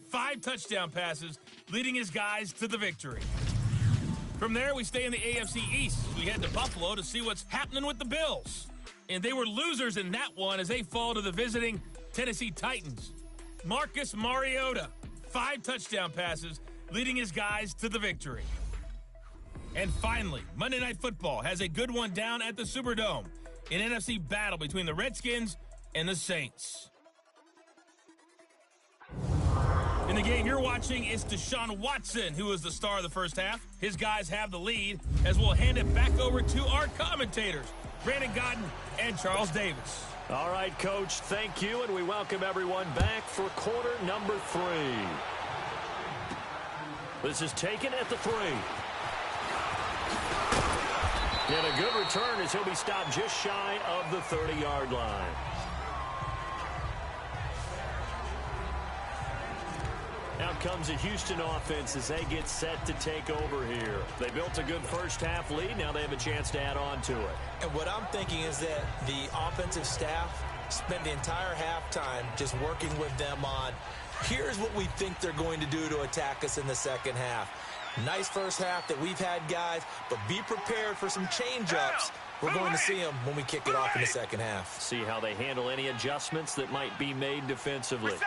5 touchdown passes, leading his guys to the victory. From there, we stay in the AFC East. We head to Buffalo to see what's happening with the Bills. And they were losers in that one as they fall to the visiting Tennessee Titans. Marcus Mariota, 5 touchdown passes, leading his guys to the victory. And finally, Monday Night Football has a good one down at the Superdome. An NFC battle between the Redskins and the Saints. In the game you're watching, it's Deshaun Watson, who is the star of the first half. His guys have the lead, as we'll hand it back over to our commentators, Brandon Godden and Charles Davis. All right, Coach, thank you, and we welcome everyone back for quarter number 3. This is taken at the 3. And a good return as he'll be stopped just shy of the 30-yard line. Now comes a Houston offense as they get set to take over here. They built a good first half lead. Now they have a chance to add on to it. And what I'm thinking is that the offensive staff spent the entire halftime just working with them on, here's what we think they're going to do to attack us in the second half. Nice first half that we've had, guys, but be prepared for some change-ups. We're going to see them when we kick it off in the second half. See how they handle any adjustments that might be made defensively. Reset.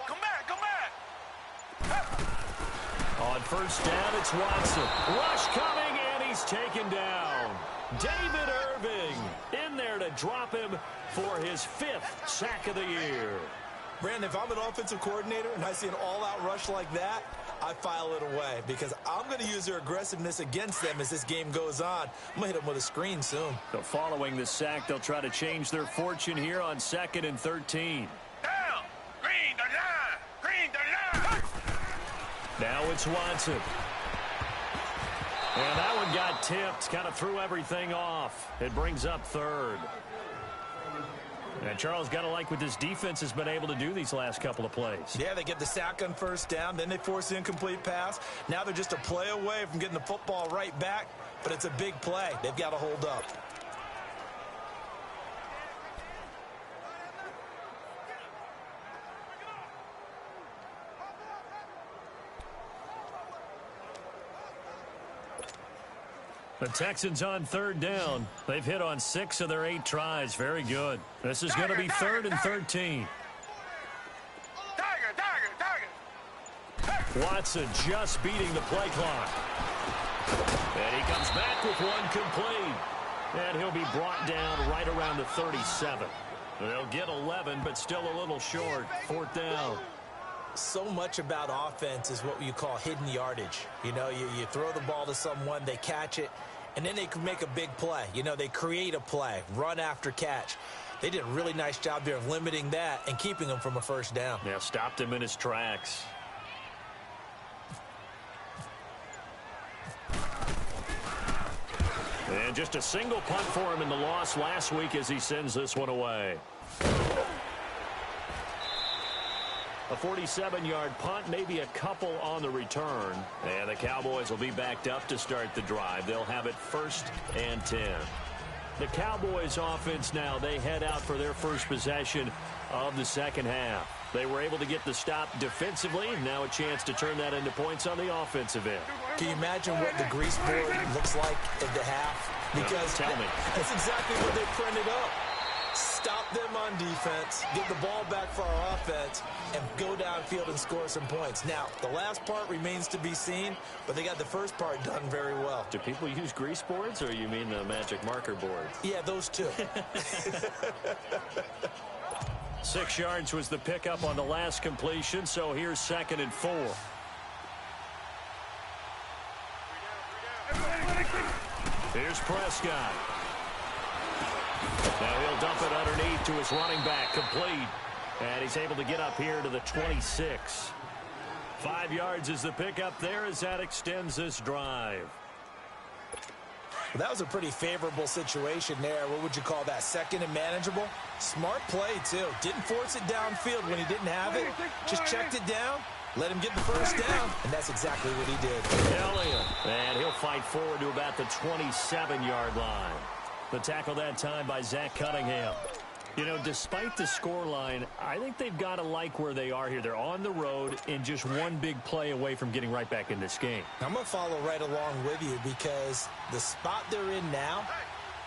Come back. On first down, it's Watson. Rush coming, and he's taken down. David Irving in there to drop him for his 5th sack of the year. Brandon, if I'm an offensive coordinator and I see an all-out rush like that, I file it away because I'm going to use their aggressiveness against them as this game goes on. I'm going to hit them with a screen soon. So following the sack, they'll try to change their fortune here on 2nd and 13. Down. Green the line. Now it's Watson. And that one got tipped, kind of threw everything off. It brings up 3rd. And Charles, got to like what this defense has been able to do these last couple of plays. Yeah, they get the sack on first down, then they force the incomplete pass. Now they're just a play away from getting the football right back, but it's a big play. They've got to hold up. The Texans on 3rd down. They've hit on 6 of their 8 tries. Very good. This is going to be 3rd and 13. Watson just beating the play clock. And he comes back with one complete. And he'll be brought down right around the 37. They'll get 11, but still a little short. 4th down. so much about offense is what you call hidden yardage. You know, you throw the ball to someone, they catch it, and then they can make a big play. You know, they create a play, run after catch. They did a really nice job there of limiting that and keeping him from a first down. Yeah, stopped him in his tracks. And just a single punt for him in the loss last week as he sends this one away. A 47-yard punt, maybe a couple on the return. And the Cowboys will be backed up to start the drive. They'll have it 1st and 10. The Cowboys offense now, they head out for their first possession of the second half. They were able to get the stop defensively. Now a chance to turn that into points on the offensive end. Can you imagine what the grease board looks like at the half? Because tell me. That's exactly what they printed up. Stop them on defense, get the ball back for our offense, and go downfield and score some points. Now, the last part remains to be seen, but they got the first part done very well. Do people use grease boards, or you mean the magic marker boards? Yeah, those two. 6 yards was the pickup on the last completion, so here's 2nd and 4. Here's Prescott. Now he'll dump it underneath to his running back, complete. And he's able to get up here to the 26. 5 yards is the pickup there as that extends this drive. Well, that was a pretty favorable situation there. What would you call that? 2nd and manageable? Smart play, too. Didn't force it downfield when he didn't have it. Just checked it down, let him get the first down, and that's exactly what he did. Elliott. And he'll fight forward to about the 27-yard line. The tackle that time by Zach Cunningham. You know, despite the scoreline, I think they've got to like where they are here. They're on the road and just one big play away from getting right back in this game. I'm going to follow right along with you because the spot they're in now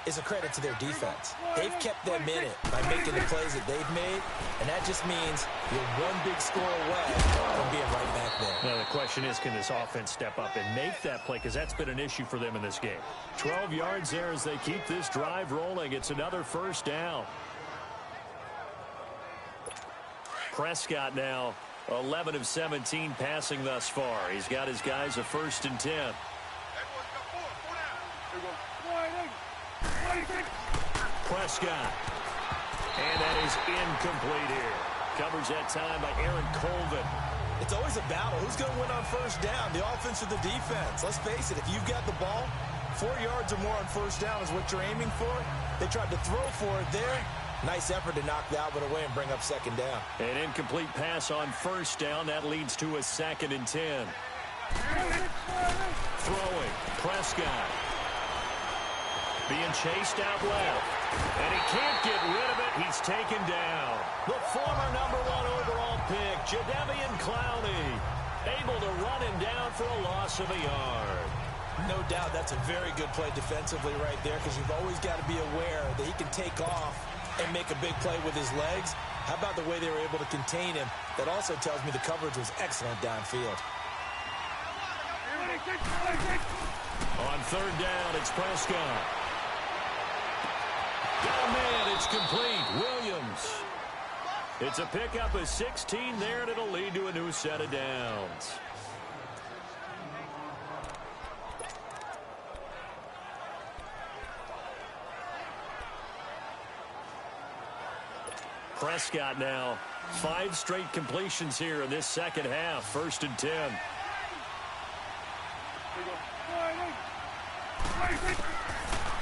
is a credit to their defense. They've kept them in it by making the plays that they've made, and that just means you're one big score away from being right back there. Now, the question is, can this offense step up and make that play? Because that's been an issue for them in this game. 12 yards there as they keep this drive rolling. It's another first down. Prescott now 11 of 17 passing thus far. He's got his guys a 1st and 10. Prescott. And that is incomplete here. Covers that time by Aaron Colvin. It's always a battle. Who's going to win on first down, the offense or the defense? Let's face it, if you've got the ball, 4 yards or more on first down is what you're aiming for. They tried to throw for it there. Nice effort to knock Dalvin away and bring up 2nd down. An incomplete pass on first down. That leads to a 2nd and 10. Throwing. Prescott. Being chased out left. And he can't get rid of it. He's taken down. The former #1 overall pick, Jadeveon Clowney, able to run him down for a loss of a yard. No doubt that's a very good play defensively right there because you've always got to be aware that he can take off and make a big play with his legs. How about the way they were able to contain him? That also tells me the coverage was excellent downfield. On 3rd down, it's Prescott. Oh, man, it's complete. Williams. It's a pickup of 16 there, and it'll lead to a new set of downs. Prescott now 5 straight completions here in this second half. 1st and 10.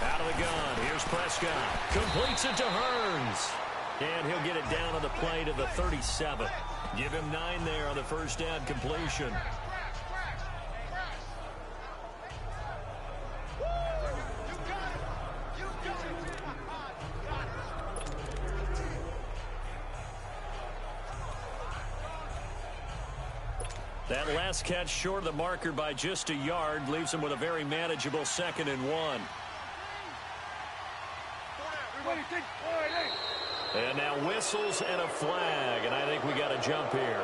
Out of the gun. Here's Prescott. Completes it to Hearns. And he'll get it down on the play to the 37. Give him 9 there on the first down completion. That last catch short of the marker by just a yard leaves him with a very manageable 2nd and 1. And now whistles and a flag, and I think we got a jump here.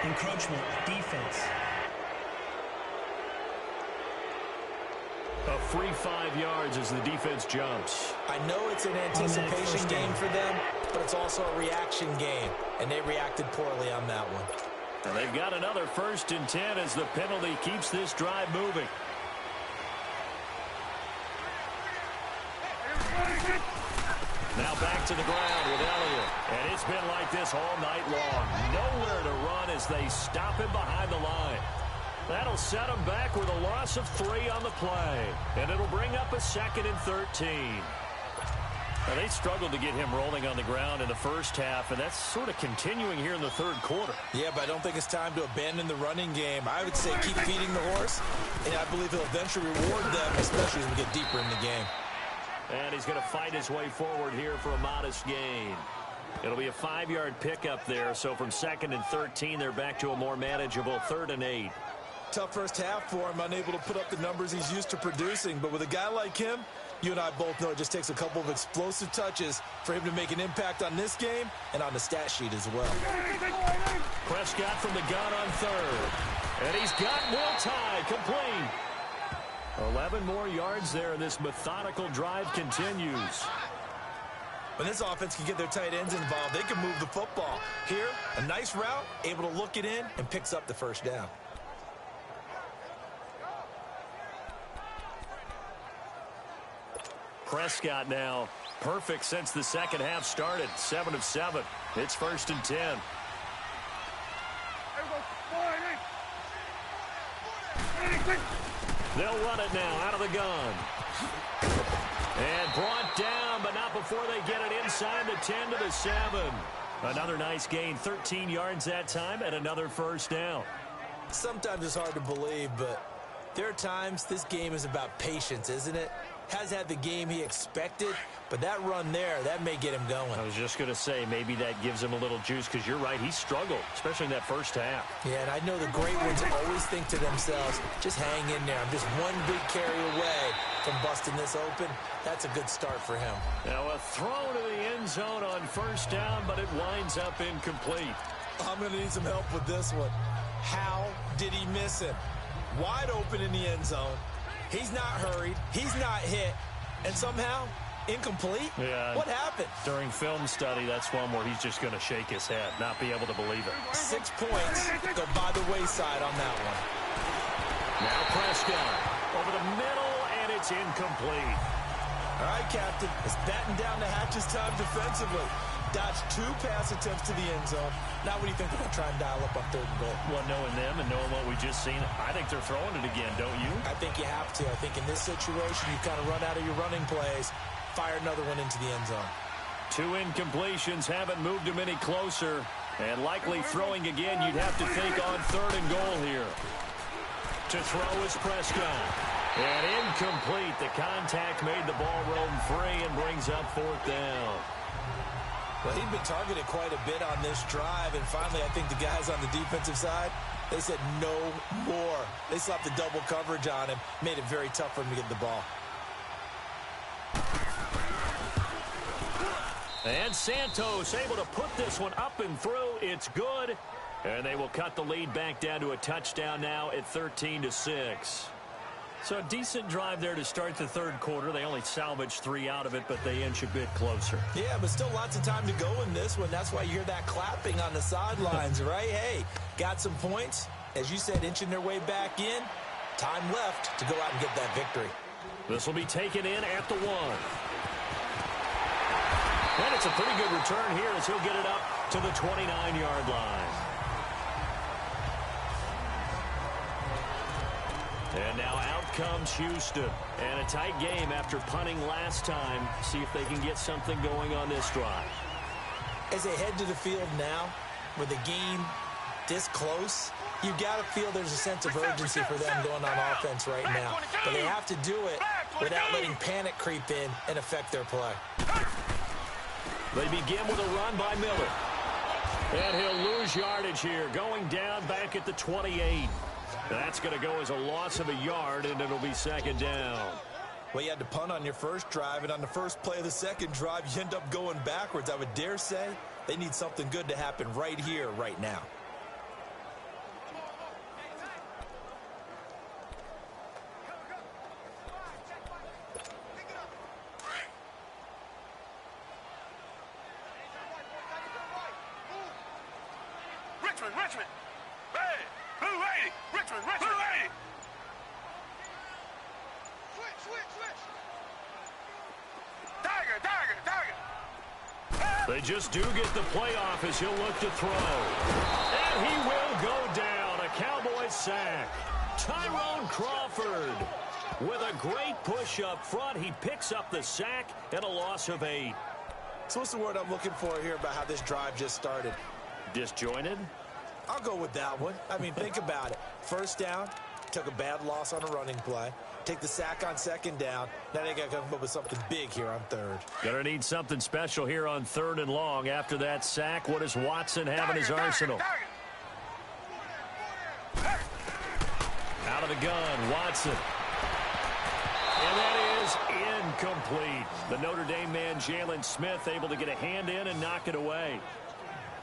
Encroachment, defense. A free 5 yards as the defense jumps. I know it's an anticipation game for them, but it's also a reaction game, and they reacted poorly on that one. And they've got another 1st and 10 as the penalty keeps this drive moving. Now back to the ground with Elliott. And it's been like this all night long. Nowhere to run as they stop him behind the line. That'll set him back with a loss of 3 on the play. And it'll bring up a 2nd and 13. Now, they struggled to get him rolling on the ground in the first half, and that's sort of continuing here in the 3rd quarter. Yeah, but I don't think it's time to abandon the running game. I would say keep feeding the horse, and I believe he'll eventually reward them, especially as we get deeper in the game. And he's going to fight his way forward here for a modest gain. It'll be a 5-yard pickup there, so from 2nd and 13, they're back to a more manageable 3rd and 8. Tough first half for him, unable to put up the numbers he's used to producing. But with a guy like him, you and I both know it just takes a couple of explosive touches for him to make an impact on this game and on the stat sheet as well. Prescott from the gun on 3rd. And he's got Will Tye complete. 11 more yards there, and this methodical drive continues. When this offense can get their tight ends involved, they can move the football. Here, a nice route, able to look it in, and picks up the 1st down. Prescott now perfect since the 2nd half started. 7 of 7. It's 1st and 10. They'll run it now out of the gun. And brought down, but not before they get it inside the 10 to the 7. Another nice gain, 13 yards that time, and another 1st down. Sometimes it's hard to believe, but there are times this game is about patience, isn't it? Has had the game he expected, but that run there, that may get him going. I was just going to say, maybe that gives him a little juice, because you're right, he struggled, especially in that first half. Yeah, and I know the great ones always think to themselves, just hang in there. I'm just one big carry away from busting this open. That's a good start for him. Now a throw to the end zone on 1st down, but it winds up incomplete. I'm going to need some help with this one. How did he miss him? Wide open in the end zone. He's not hurried. He's not hit. And somehow, incomplete? Yeah. What happened? During film study, that's one where he's just going to shake his head, not be able to believe it. 6 points go by the wayside on that one. Now Prescott over the middle, and it's incomplete. All right, Captain. It's batten down the hatches time defensively. Dodged 2 pass attempts to the end zone. Now what do you think they're going to try and dial up on 3rd and goal? Well, knowing them and knowing what we just seen, I think they're throwing it again, don't you? I think you have to. I think in this situation, you kind of run out of your running plays, fire another one into the end zone. 2 incompletions haven't moved him any closer. And likely throwing again, you'd have to think on 3rd and goal here. To throw is Prescott. And incomplete. The contact made the ball roam free and brings up 4th down. Well, he'd been targeted quite a bit on this drive, and finally I think the guys on the defensive side, they said no more. They slapped the double coverage on him, made it very tough for him to get the ball. And Santos able to put this one up and through. It's good. And they will cut the lead back down to a touchdown now at 13-6. So a decent drive there to start the 3rd quarter. They only salvaged 3 out of it, but they inch a bit closer. Yeah, but still lots of time to go in this one. That's why you hear that clapping on the sidelines, right? Hey, got some points. As you said, inching their way back in. Time left to go out and get that victory. This will be taken in at the 1. And it's a pretty good return here as he'll get it up to the 29-yard line. And now out comes Houston. And a tight game after punting last time. See if they can get something going on this drive. As they head to the field now, with the game this close, you've got to feel there's a sense of urgency for them going on offense right now. But they have to do it without letting panic creep in and affect their play. They begin with a run by Miller. And he'll lose yardage here, going down back at the 28. That's going to go as a loss of a yard, and it'll be 2nd down. Well, you had to punt on your first drive, and on the first play of the 2nd drive, you end up going backwards. I would dare say they need something good to happen right here, right now. Richmond, Richmond. Red, blue 80. Richmond, Richmond, blue 80. Switch. Tiger, Tiger, Tiger. They just do get the playoff as he'll look to throw. And he will go down. A Cowboys sack. Tyrone Crawford with a great push up front. He picks up the sack and a loss of 8. So what's the word I'm looking for here about how this drive just started? Disjointed? I'll go with that one. I mean, think about it. First down, took a bad loss on a running play. Take the sack on second down. Now they got to come up with something big here on third. Gonna need something special here on 3rd and long. After that sack, what does Watson have in his arsenal? Out of the gun, Watson. And that is incomplete. The Notre Dame man, Jalen Smith, able to get a hand in and knock it away.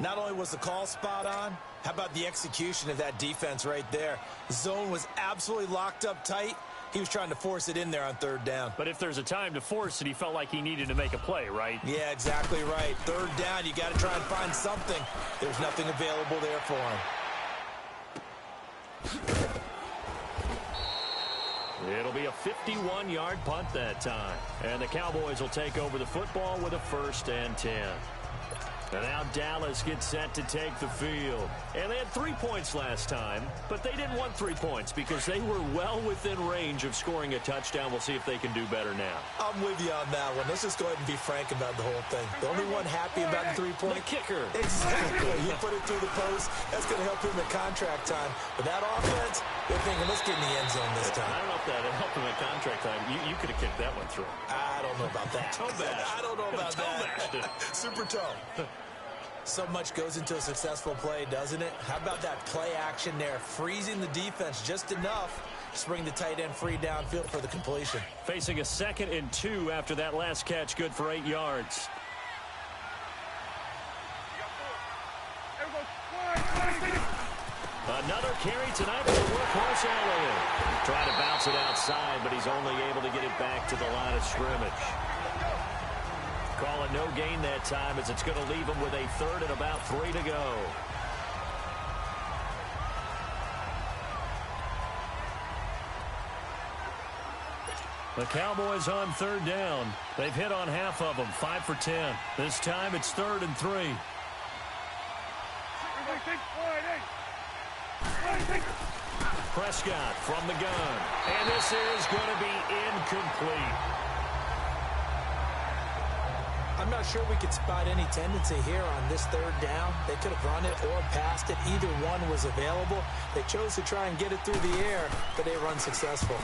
Not only was the call spot on, how about the execution of that defense right there? The zone was absolutely locked up tight. He was trying to force it in there on 3rd down. But if there's a time to force it, he felt like he needed to make a play, right? Yeah, exactly right. 3rd down, you got to try and find something. There's nothing available there for him. It'll be a 51-yard punt that time. And the Cowboys will take over the football with a 1st and 10. And now Dallas gets set to take the field. And they had 3 points last time, but they didn't want 3 points because they were well within range of scoring a touchdown. We'll see if they can do better now. I'm with you on that one. Let's just go ahead and be frank about the whole thing. The only one happy about the 3-point? The kicker. Exactly. You put it through the post. That's going to help him at contract time. But that offense, they're thinking, let's get in the end zone this time. I don't know if that helped him at contract time. You could have kicked that one through. I don't know about that. Toe bash. I don't know about that. Bashed. Super toe. So much goes into a successful play, doesn't it? How about that play action there? Freezing the defense just enough to bring the tight end free downfield for the completion. Facing a 2nd and 2 after that last catch, good for 8 yards. Another carry tonight for the workhorse Elliott. Trying to bounce it outside, but he's only able to get it back to the line of scrimmage. Calling no gain that time as it's going to leave him with a 3rd and about 3 to go. The Cowboys on 3rd down. They've hit on half of them, 5 for 10. This time it's 3rd and 3. Prescott from the gun. And this is going to be incomplete. I'm not sure we could spot any tendency here on this 3rd down. They could have run it or passed it. Either one was available. They chose to try and get it through the air, but they were unsuccessful.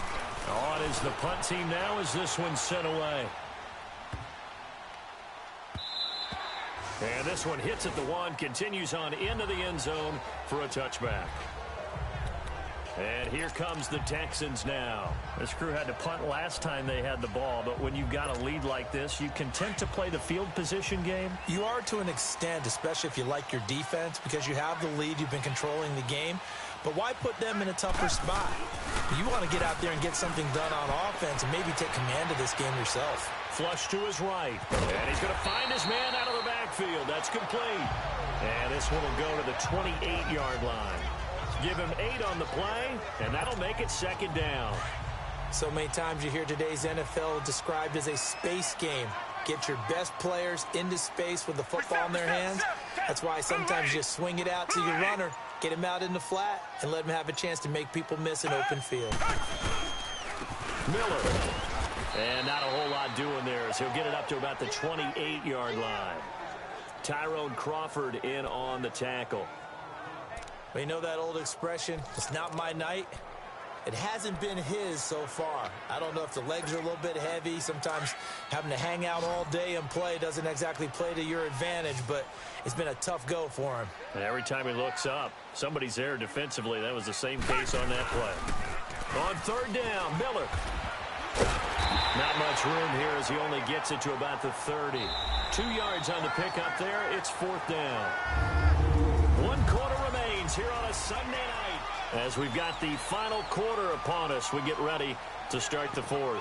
On is the punt team now as this one's sent away. And this one hits at the 1, continues on into the end zone for a touchback. And here comes the Texans now. This crew had to punt last time they had the ball, but when you've got a lead like this, you content to play the field position game? You are to an extent, especially if you like your defense, because you have the lead, you've been controlling the game. But why put them in a tougher spot? You want to get out there and get something done on offense and maybe take command of this game yourself. Flush to his right. And he's going to find his man out of the backfield. That's complete. And this one will go to the 28-yard line. Give him 8 on the play, and that'll make it 2nd down. So many times you hear today's NFL described as a space game. Get your best players into space with the football in their hands. That's why sometimes you swing it out to your runner, get him out in the flat, and let him have a chance to make people miss an open field. Miller. And not a whole lot doing there as he'll get it up to about the 28-yard line. Tyrone Crawford in on the tackle. Well, you know that old expression, it's not my night. It hasn't been his so far. I don't know if the legs are a little bit heavy. Sometimes having to hang out all day and play doesn't exactly play to your advantage, but it's been a tough go for him. And every time he looks up, somebody's there defensively. That was the same case on that play. On 3rd down, Miller. Not much room here as he only gets it to about the 30. 2 yards on the pickup there. It's 4th down. 1 quarter remains here on a Sunday night. As we've got the final quarter upon us, we get ready to start the 4th.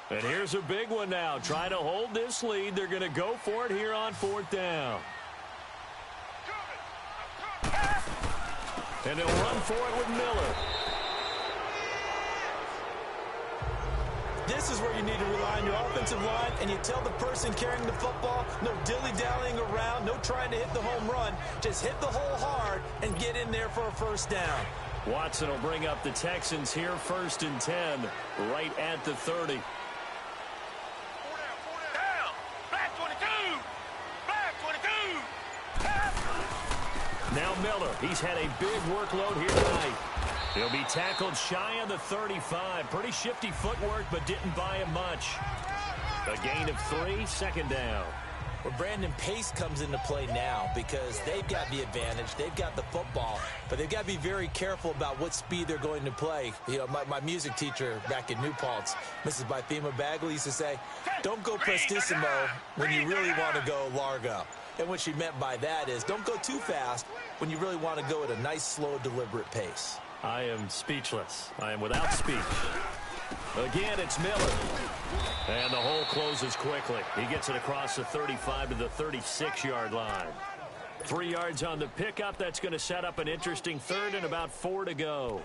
And here's a big one now. Trying to hold this lead. They're going to go for it here on 4th down. And they'll run for it with Miller. This is where you need to rely on your offensive line, and you tell the person carrying the football, no dilly-dallying around, no trying to hit the home run. Just hit the hole hard and get in there for a 1st down. Watson will bring up the Texans here 1st and 10, right at the 30. Down. Black 22. Black 22. Now Miller. He's had a big workload here tonight. He'll be tackled shy of the 35. Pretty shifty footwork, but didn't buy him much. A gain of 3, 2nd down. Well, Brandon, pace comes into play now because they've got the advantage. They've got the football, but they've got to be very careful about what speed they're going to play. You know, my music teacher back in New Paltz, Mrs. Bythema Bagley, used to say, don't go prestissimo when you really want to go largo. And what she meant by that is don't go too fast when you really want to go at a nice, slow, deliberate pace. I am speechless. I am without speech. Again, it's Miller. And the hole closes quickly. He gets it across the 35 to the 36-yard line. 3 yards on the pickup. That's going to set up an interesting 3rd and about 4 to go.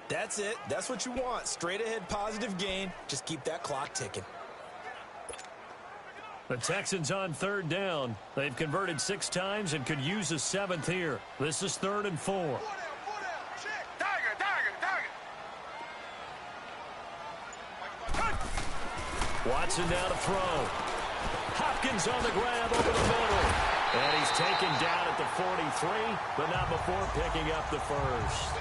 That's it. That's what you want. Straight ahead, positive gain. Just keep that clock ticking. The Texans on 3rd down. They've converted 6 times and could use a 7th here. This is 3rd and 4. Watson now to throw. Hopkins on the grab over the middle. And he's taken down at the 43, but not before picking up the 1st.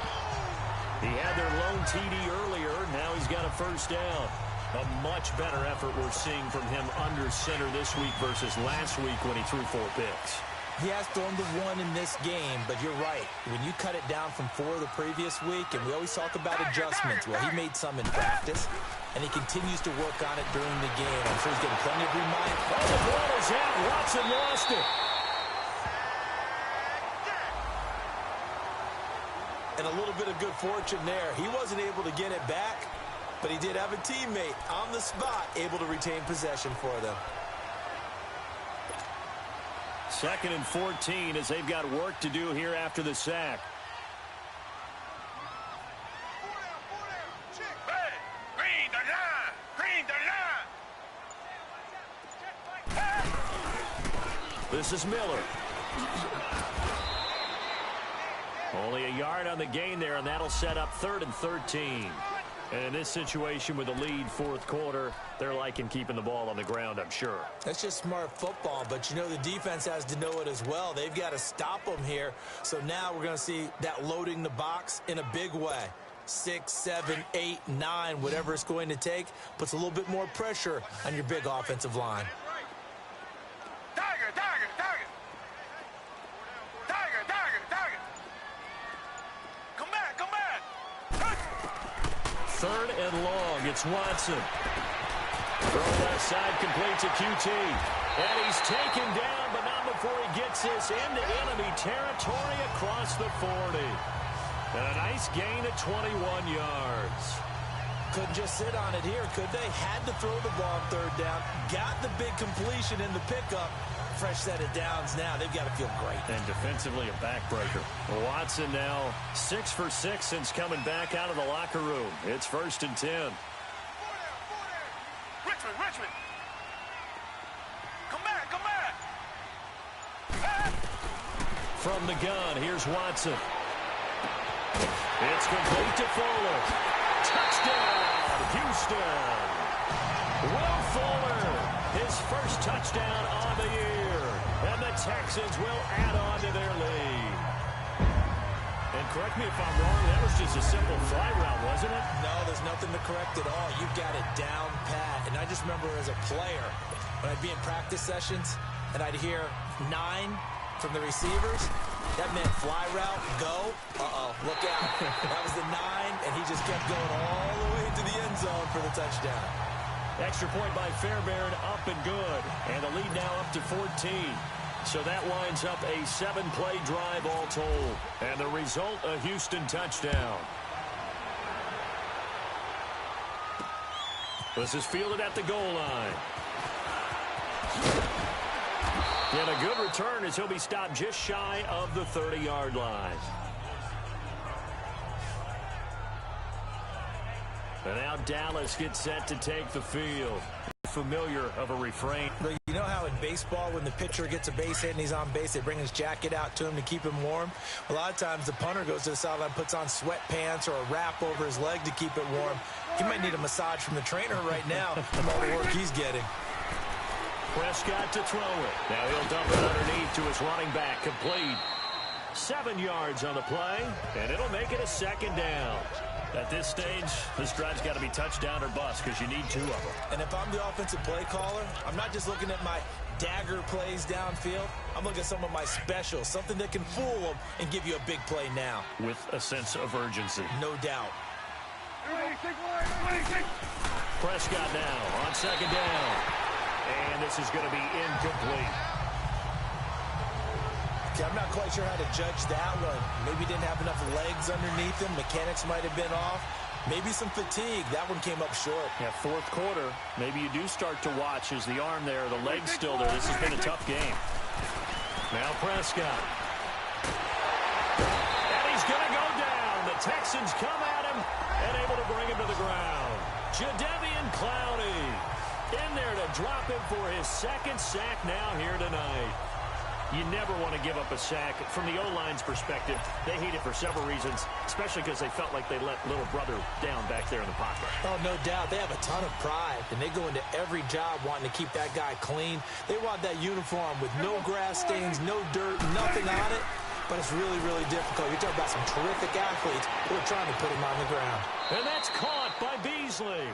He had their lone TD earlier. Now he's got a 1st down. A much better effort we're seeing from him under center this week versus last week when he threw 4 picks. He has thrown the 1 in this game, but you're right. When you cut it down from 4 the previous week, and we always talk about adjustments, well, he made some in practice, and he continues to work on it during the game. I'm sure he's getting plenty of reminders. Oh, the ball is out. Watson lost it. And a little bit of good fortune there. He wasn't able to get it back, but he did have a teammate on the spot able to retain possession for them. 2nd and 14 as they've got work to do here after the sack. Green the line. Green the line. This is Miller. Only a yard on the gain there, and that'll set up 3rd and 13. And in this situation with the lead 4th quarter, they're liking keeping the ball on the ground, I'm sure. That's just smart football, but you know the defense has to know it as well. They've got to stop them here. So now we're going to see that loading the box in a big way. 6, 7, 8, 9, whatever it's going to take, puts a little bit more pressure on your big offensive line. Tiger, tiger, tiger. Tiger, tiger, tiger. Come back, come back. 3rd and long. It's Watson. Throw left side completes a QT. And he's taken down, but not before he gets this into enemy territory across the 40. And a nice gain of 21 yards. Couldn't just sit on it here, could they? Had to throw the ball on 3rd down. Got the big completion in the pickup. Fresh set of downs now. They've got to feel great. And defensively a backbreaker. Watson now 6 for 6 since coming back out of the locker room. It's 1st and 10. Richmond, Richmond. Come back, come back. From the gun, here's Watson. It's complete to Fuller. Touchdown, Houston. Will Fuller, his first touchdown on the year. And the Texans will add on to their lead. And correct me if I'm wrong, that was just a simple fly route, wasn't it? No, there's nothing to correct at all. You've got it down pat. And I just remember as a player, when I'd be in practice sessions, and I'd hear 9 from the receivers, that meant fly route, go. Uh-oh, look out. That was the 9, and he just kept going all the way into the end zone for the touchdown. Extra point by Fairbairn, up and good. And the lead now up to 14. So that winds up a 7-play drive all told. And the result, a Houston touchdown. This is fielded at the goal line. And a good return as he'll be stopped just shy of the 30-yard line. And now Dallas gets set to take the field. Familiar of a refrain. You know how in baseball when the pitcher gets a base hit and he's on base, they bring his jacket out to him to keep him warm? A lot of times the punter goes to the sideline, puts on sweatpants or a wrap over his leg to keep it warm. He might need a massage from the trainer right now from all the work he's getting. Prescott to throw it. Now he'll dump it underneath to his running back. Complete. 7 yards on the play, and it'll make it a second down. At this stage, this drive's got to be touchdown or bust because you need 2 of them. And if I'm the offensive play caller, I'm not just looking at my dagger plays downfield. I'm looking at some of my specials, something that can fool them and give you a big play now. With a sense of urgency. No doubt. Prescott now on second down. And this is going to be incomplete. I'm not quite sure how to judge that one. Maybe didn't have enough legs underneath him. Mechanics might have been off. Maybe some fatigue. That one came up short. Yeah, fourth quarter. Maybe you do start to watch as the arm there, the leg's still there. This has been a tough game. Now Prescott. And he's going to go down. The Texans come at him and able to bring him to the ground. Jadeveon Clowney in there to drop him for his second sack now here tonight. You never want to give up a sack. From the O-line's perspective, they hate it for several reasons, especially because they felt like they let little brother down back there in the pocket. Oh, no doubt. They have a ton of pride, and they go into every job wanting to keep that guy clean. They want that uniform with no grass stains, no dirt, nothing on it. But it's really, really difficult. You're talking about some terrific athletes who are trying to put him on the ground. And that's caught by Beasley.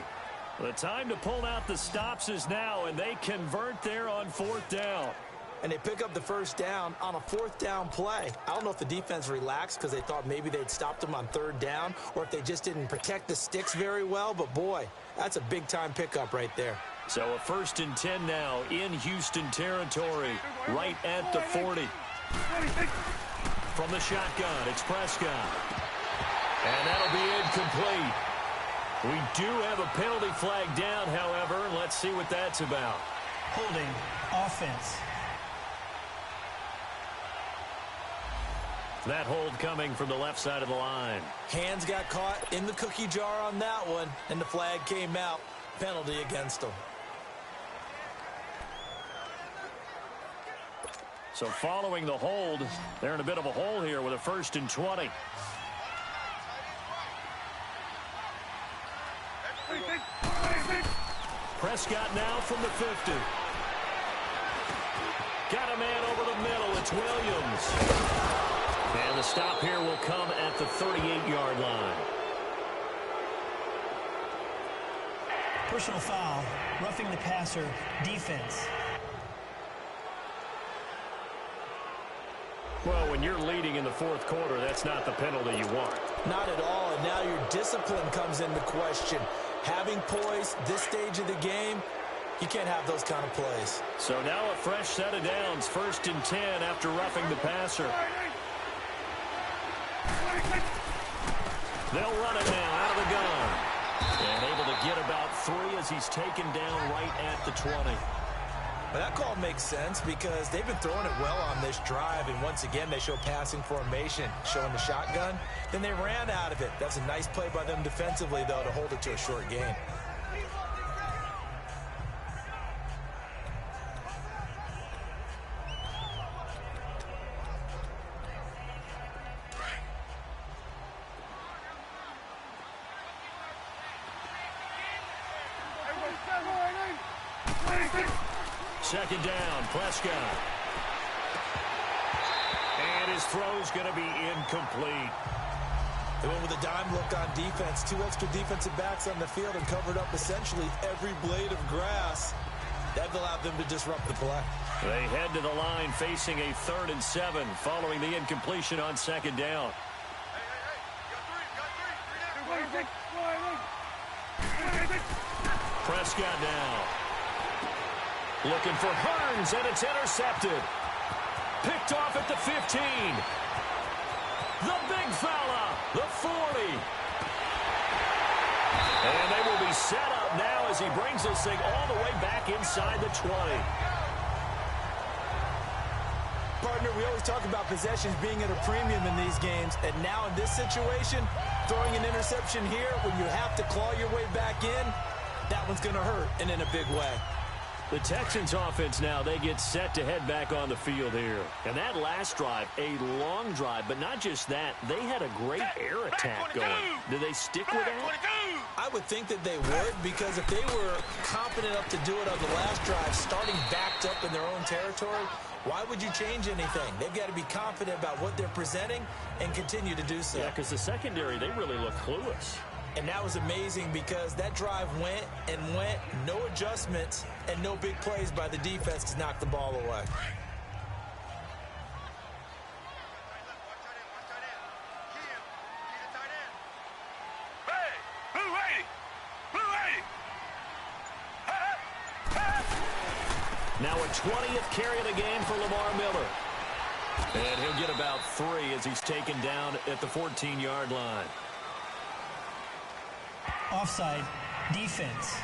The time to pull out the stops is now, and they convert there on 4th down. And they pick up the first down on a 4th down play. I don't know if the defense relaxed because they thought maybe they'd stopped them on 3rd down or if they just didn't protect the sticks very well. But, boy, that's a big-time pickup right there. So a 1st and 10 now in Houston territory, right at the 40. From the shotgun, it's Prescott. And that'll be incomplete. We do have a penalty flag down, however. Let's see what that's about. Holding offense. That hold coming from the left side of the line. Hands got caught in the cookie jar on that one, and the flag came out. Penalty against them. So following the hold, they're in a bit of a hole here with a 1st and 20. Prescott now from the 50. Got a man over the middle. It's Williams. And the stop here will come at the 38-yard line. Personal foul, roughing the passer, defense. Well, when you're leading in the 4th quarter, that's not the penalty you want. Not at all, and now your discipline comes into question. Having poise this stage of the game, you can't have those kind of plays. So now a fresh set of downs, 1st and 10 after roughing the passer. They'll run it now out of the gun. And able to get about 3 as he's taken down right at the 20. But that call makes sense because they've been throwing it well on this drive, and once again they show passing formation, showing the shotgun. Then they ran out of it. That's a nice play by them defensively, though, to hold it to a short gain. Second down, Prescott. And his throw's going to be incomplete. They went with a dime look on defense. 2 extra defensive backs on the field and covered up essentially every blade of grass. That allowed them to disrupt the play. They head to the line facing a 3rd and 7 following the incompletion on second down. Prescott now. Looking for Hearns, and it's intercepted. Picked off at the 15. The big fella, the 40. And they will be set up now as he brings this thing all the way back inside the 20. Partner, we always talk about possessions being at a premium in these games, and now in this situation, throwing an interception here when you have to claw your way back in, that one's going to hurt, and in a big way. The Texans offense now, they get set to head back on the field here. And that last drive, a long drive, but not just that, they had a great air attack going. Do they stick with that? I would think that they would, because if they were confident enough to do it on the last drive, starting backed up in their own territory, why would you change anything? They've got to be confident about what they're presenting and continue to do so. Yeah, because the secondary, they really look clueless. And that was amazing because that drive went and went, no adjustments, and no big plays by the defense to knock the ball away. Now a 20th carry of the game for Lamar Miller. And he'll get about 3 as he's taken down at the 14-yard line. Offside, defense.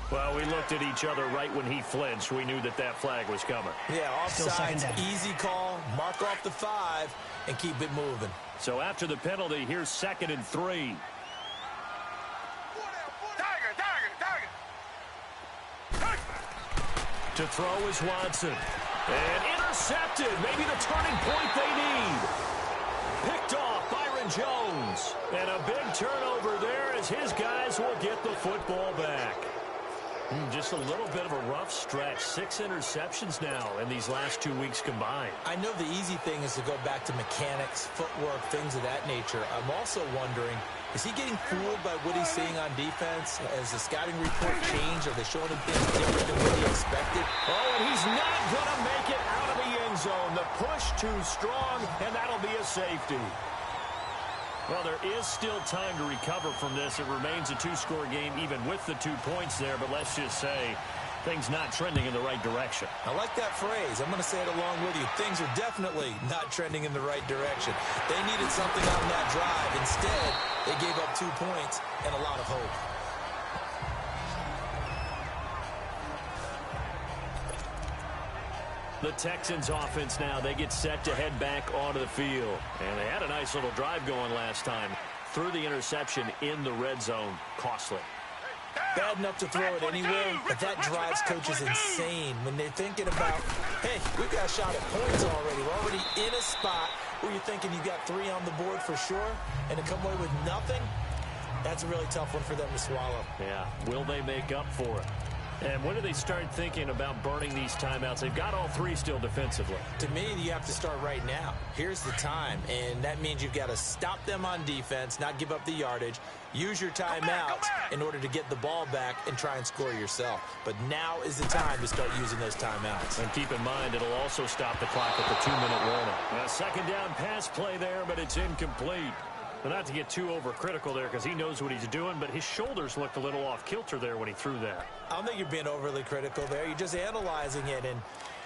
Well, we looked at each other right when he flinched. We knew that that flag was coming. Yeah, offside, easy call, mark off the 5, and keep it moving. So after the penalty, here's 2nd and 3. To throw is Watson. And intercepted. Maybe the turning point they need. Picked off Byron Jones. And a big turnover there as his guys will get the football back. Just a little bit of a rough stretch. 6 interceptions now in these last 2 weeks combined. I know the easy thing is to go back to mechanics, footwork, things of that nature. I'm also wondering, is he getting fooled by what he's seeing on defense? Has the scouting report changed? Are they showing him things different than what he expected? Oh, and he's not going to make it out of the end zone. The push too strong, and that'll be a safety. Well, there is still time to recover from this. It remains a 2-score game even with the 2 points there, but let's just say things not trending in the right direction. I like that phrase. I'm going to say it along with you. Things are definitely not trending in the right direction. They needed something on that drive. Instead, they gave up 2 points and a lot of hope. The Texans offense now, they get set to head back onto the field. And they had a nice little drive going last time. Threw the interception in the red zone. Costly. Bad enough to throw it anywhere, but that drives coaches insane when they're thinking about, hey, we've got a shot at points already. We're already in a spot where you're thinking you got 3 on the board for sure, and to come away with nothing, that's a really tough one for them to swallow. Yeah, will they make up for it? And when do they start thinking about burning these timeouts? They've got all 3 still defensively. To me, you have to start right now. Here's the time, and that means you've got to stop them on defense, not give up the yardage, use your timeouts in order to get the ball back and try and score yourself. But now is the time to start using those timeouts. And keep in mind, it'll also stop the clock at the 2-minute warning. A 2nd down pass play there, but it's incomplete. Well, not to get too overcritical there because he knows what he's doing, but his shoulders looked a little off kilter there when he threw that. I don't think you're being overly critical there. You're just analyzing it, and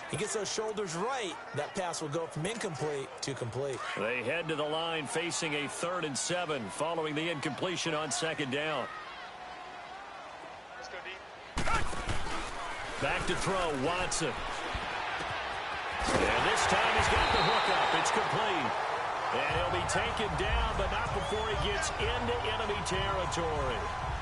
he gets those shoulders right. That pass will go from incomplete to complete. They head to the line facing a 3rd and 7 following the incompletion on 2nd down. Back to throw, Watson. And this time he's got the hook up. It's complete. And he'll be taken down, but not before he gets into enemy territory.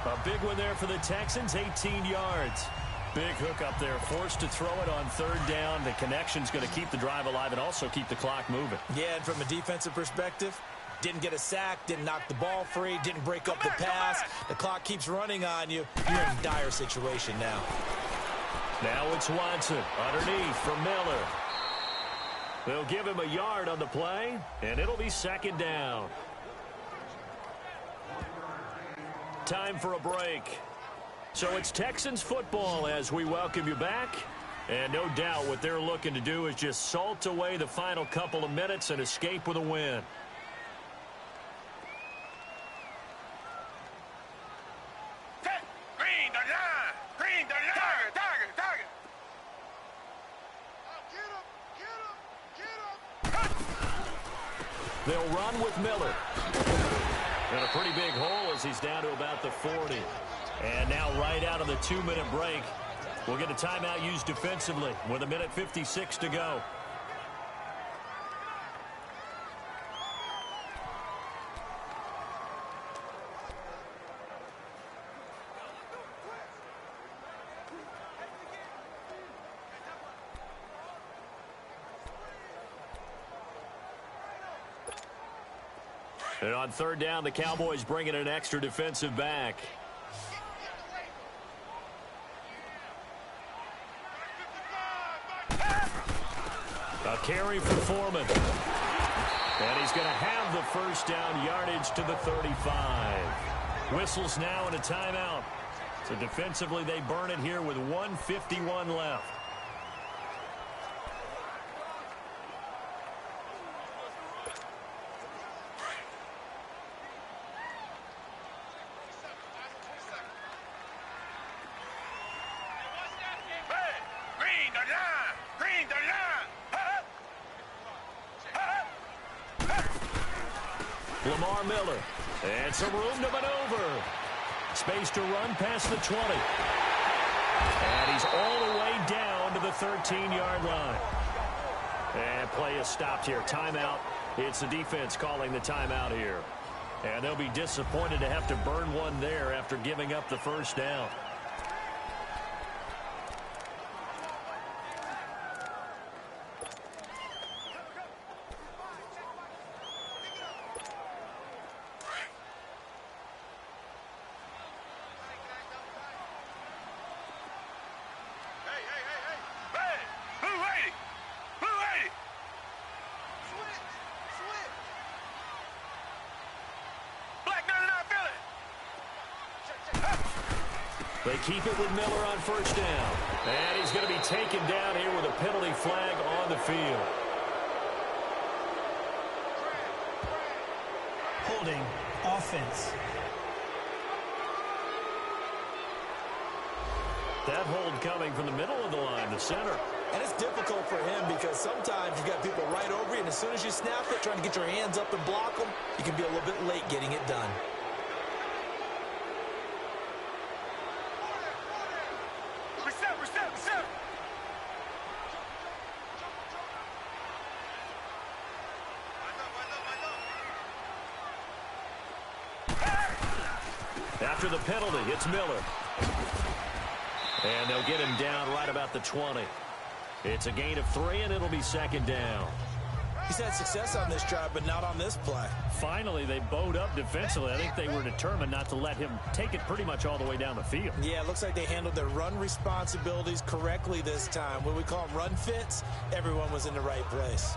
A big one there for the Texans, 18 yards. Big hook up there, forced to throw it on 3rd down. The connection's going to keep the drive alive and also keep the clock moving. Yeah, and from a defensive perspective, didn't get a sack, didn't knock the ball free, didn't break up the pass. The clock keeps running on you. You're in a dire situation now. Now it's Watson underneath from Miller. They'll give him a yard on the play, and it'll be 2nd down. Time for a break. So it's Texans football as we welcome you back. And no doubt what they're looking to do is just salt away the final couple of minutes and escape with a win. Green the line! Green the line! Target! They'll run with Miller. And a pretty big hole as he's down to about the 40. And now right out of the 2-minute break, we'll get a timeout used defensively with 1:56 to go. And on third down, the Cowboys bring in an extra defensive back. A carry for Foreman. And he's going to have the first down, yardage to the 35. Whistles now and a timeout. So defensively, they burn it here with 1:51 left. Lamar Miller. And some room to maneuver. Space to run past the 20. And he's all the way down to the 13-yard line. And play is stopped here. Timeout. It's the defense calling the timeout here. And they'll be disappointed to have to burn one there after giving up the first down. They keep it with Miller on first down. And he's going to be taken down here with a penalty flag on the field. Holding offense. That hold coming from the middle of the line, the center. And it's difficult for him because sometimes you got people right over you, and as soon as you snap it, trying to get your hands up and block them, you can be a little bit late getting it done. After the penalty, it's Miller. And they'll get him down right about the 20. It's a gain of 3, and it'll be second down. He's had success on this drive, but not on this play. Finally, they bowed up defensively. I think they were determined not to let him take it pretty much all the way down the field. Yeah, it looks like they handled their run responsibilities correctly this time. When we call them run fits, everyone was in the right place.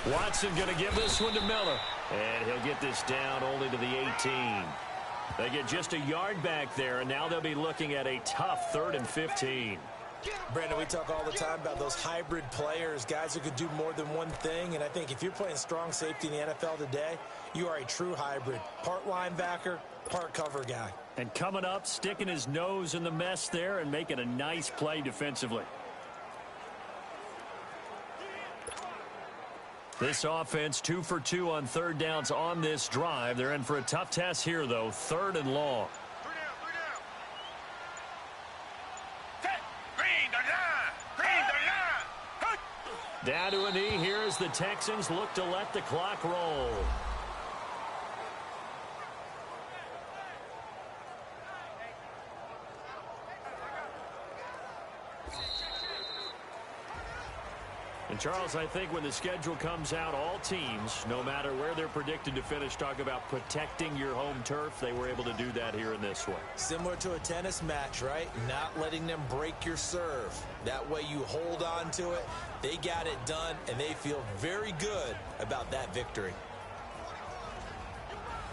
Watson going to give this one to Miller. And he'll get this down only to the 18. They get just a yard back there, and now they'll be looking at a tough 3rd and 15. Brandon, we talk all the time about those hybrid players, guys who could do more than one thing. And I think if you're playing strong safety in the NFL today, you are a true hybrid. Part linebacker, part cover guy. And coming up, sticking his nose in the mess there and making a nice play defensively. This offense 2 for 2 on third downs on this drive. They're in for a tough test here, though. 3rd and long. Down to a knee here as the Texans look to let the clock roll. And Charles, I think when the schedule comes out, all teams, no matter where they're predicted to finish, talk about protecting your home turf. They were able to do that here in this one. Similar to a tennis match, right? Not letting them break your serve. That way you hold on to it. They got it done, and they feel very good about that victory.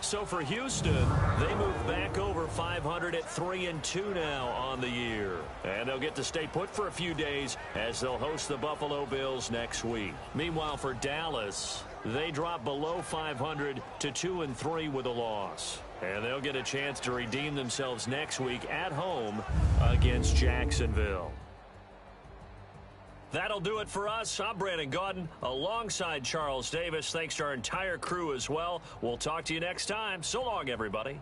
So for Houston, they move back over 500 at 3-2 now on the year. And they'll get to stay put for a few days as they'll host the Buffalo Bills next week. Meanwhile, for Dallas, they drop below 500 to 2-3 with a loss. And they'll get a chance to redeem themselves next week at home against Jacksonville. That'll do it for us. I'm Brandon Gaudin alongside Charles Davis. Thanks to our entire crew as well. We'll talk to you next time. So long, everybody.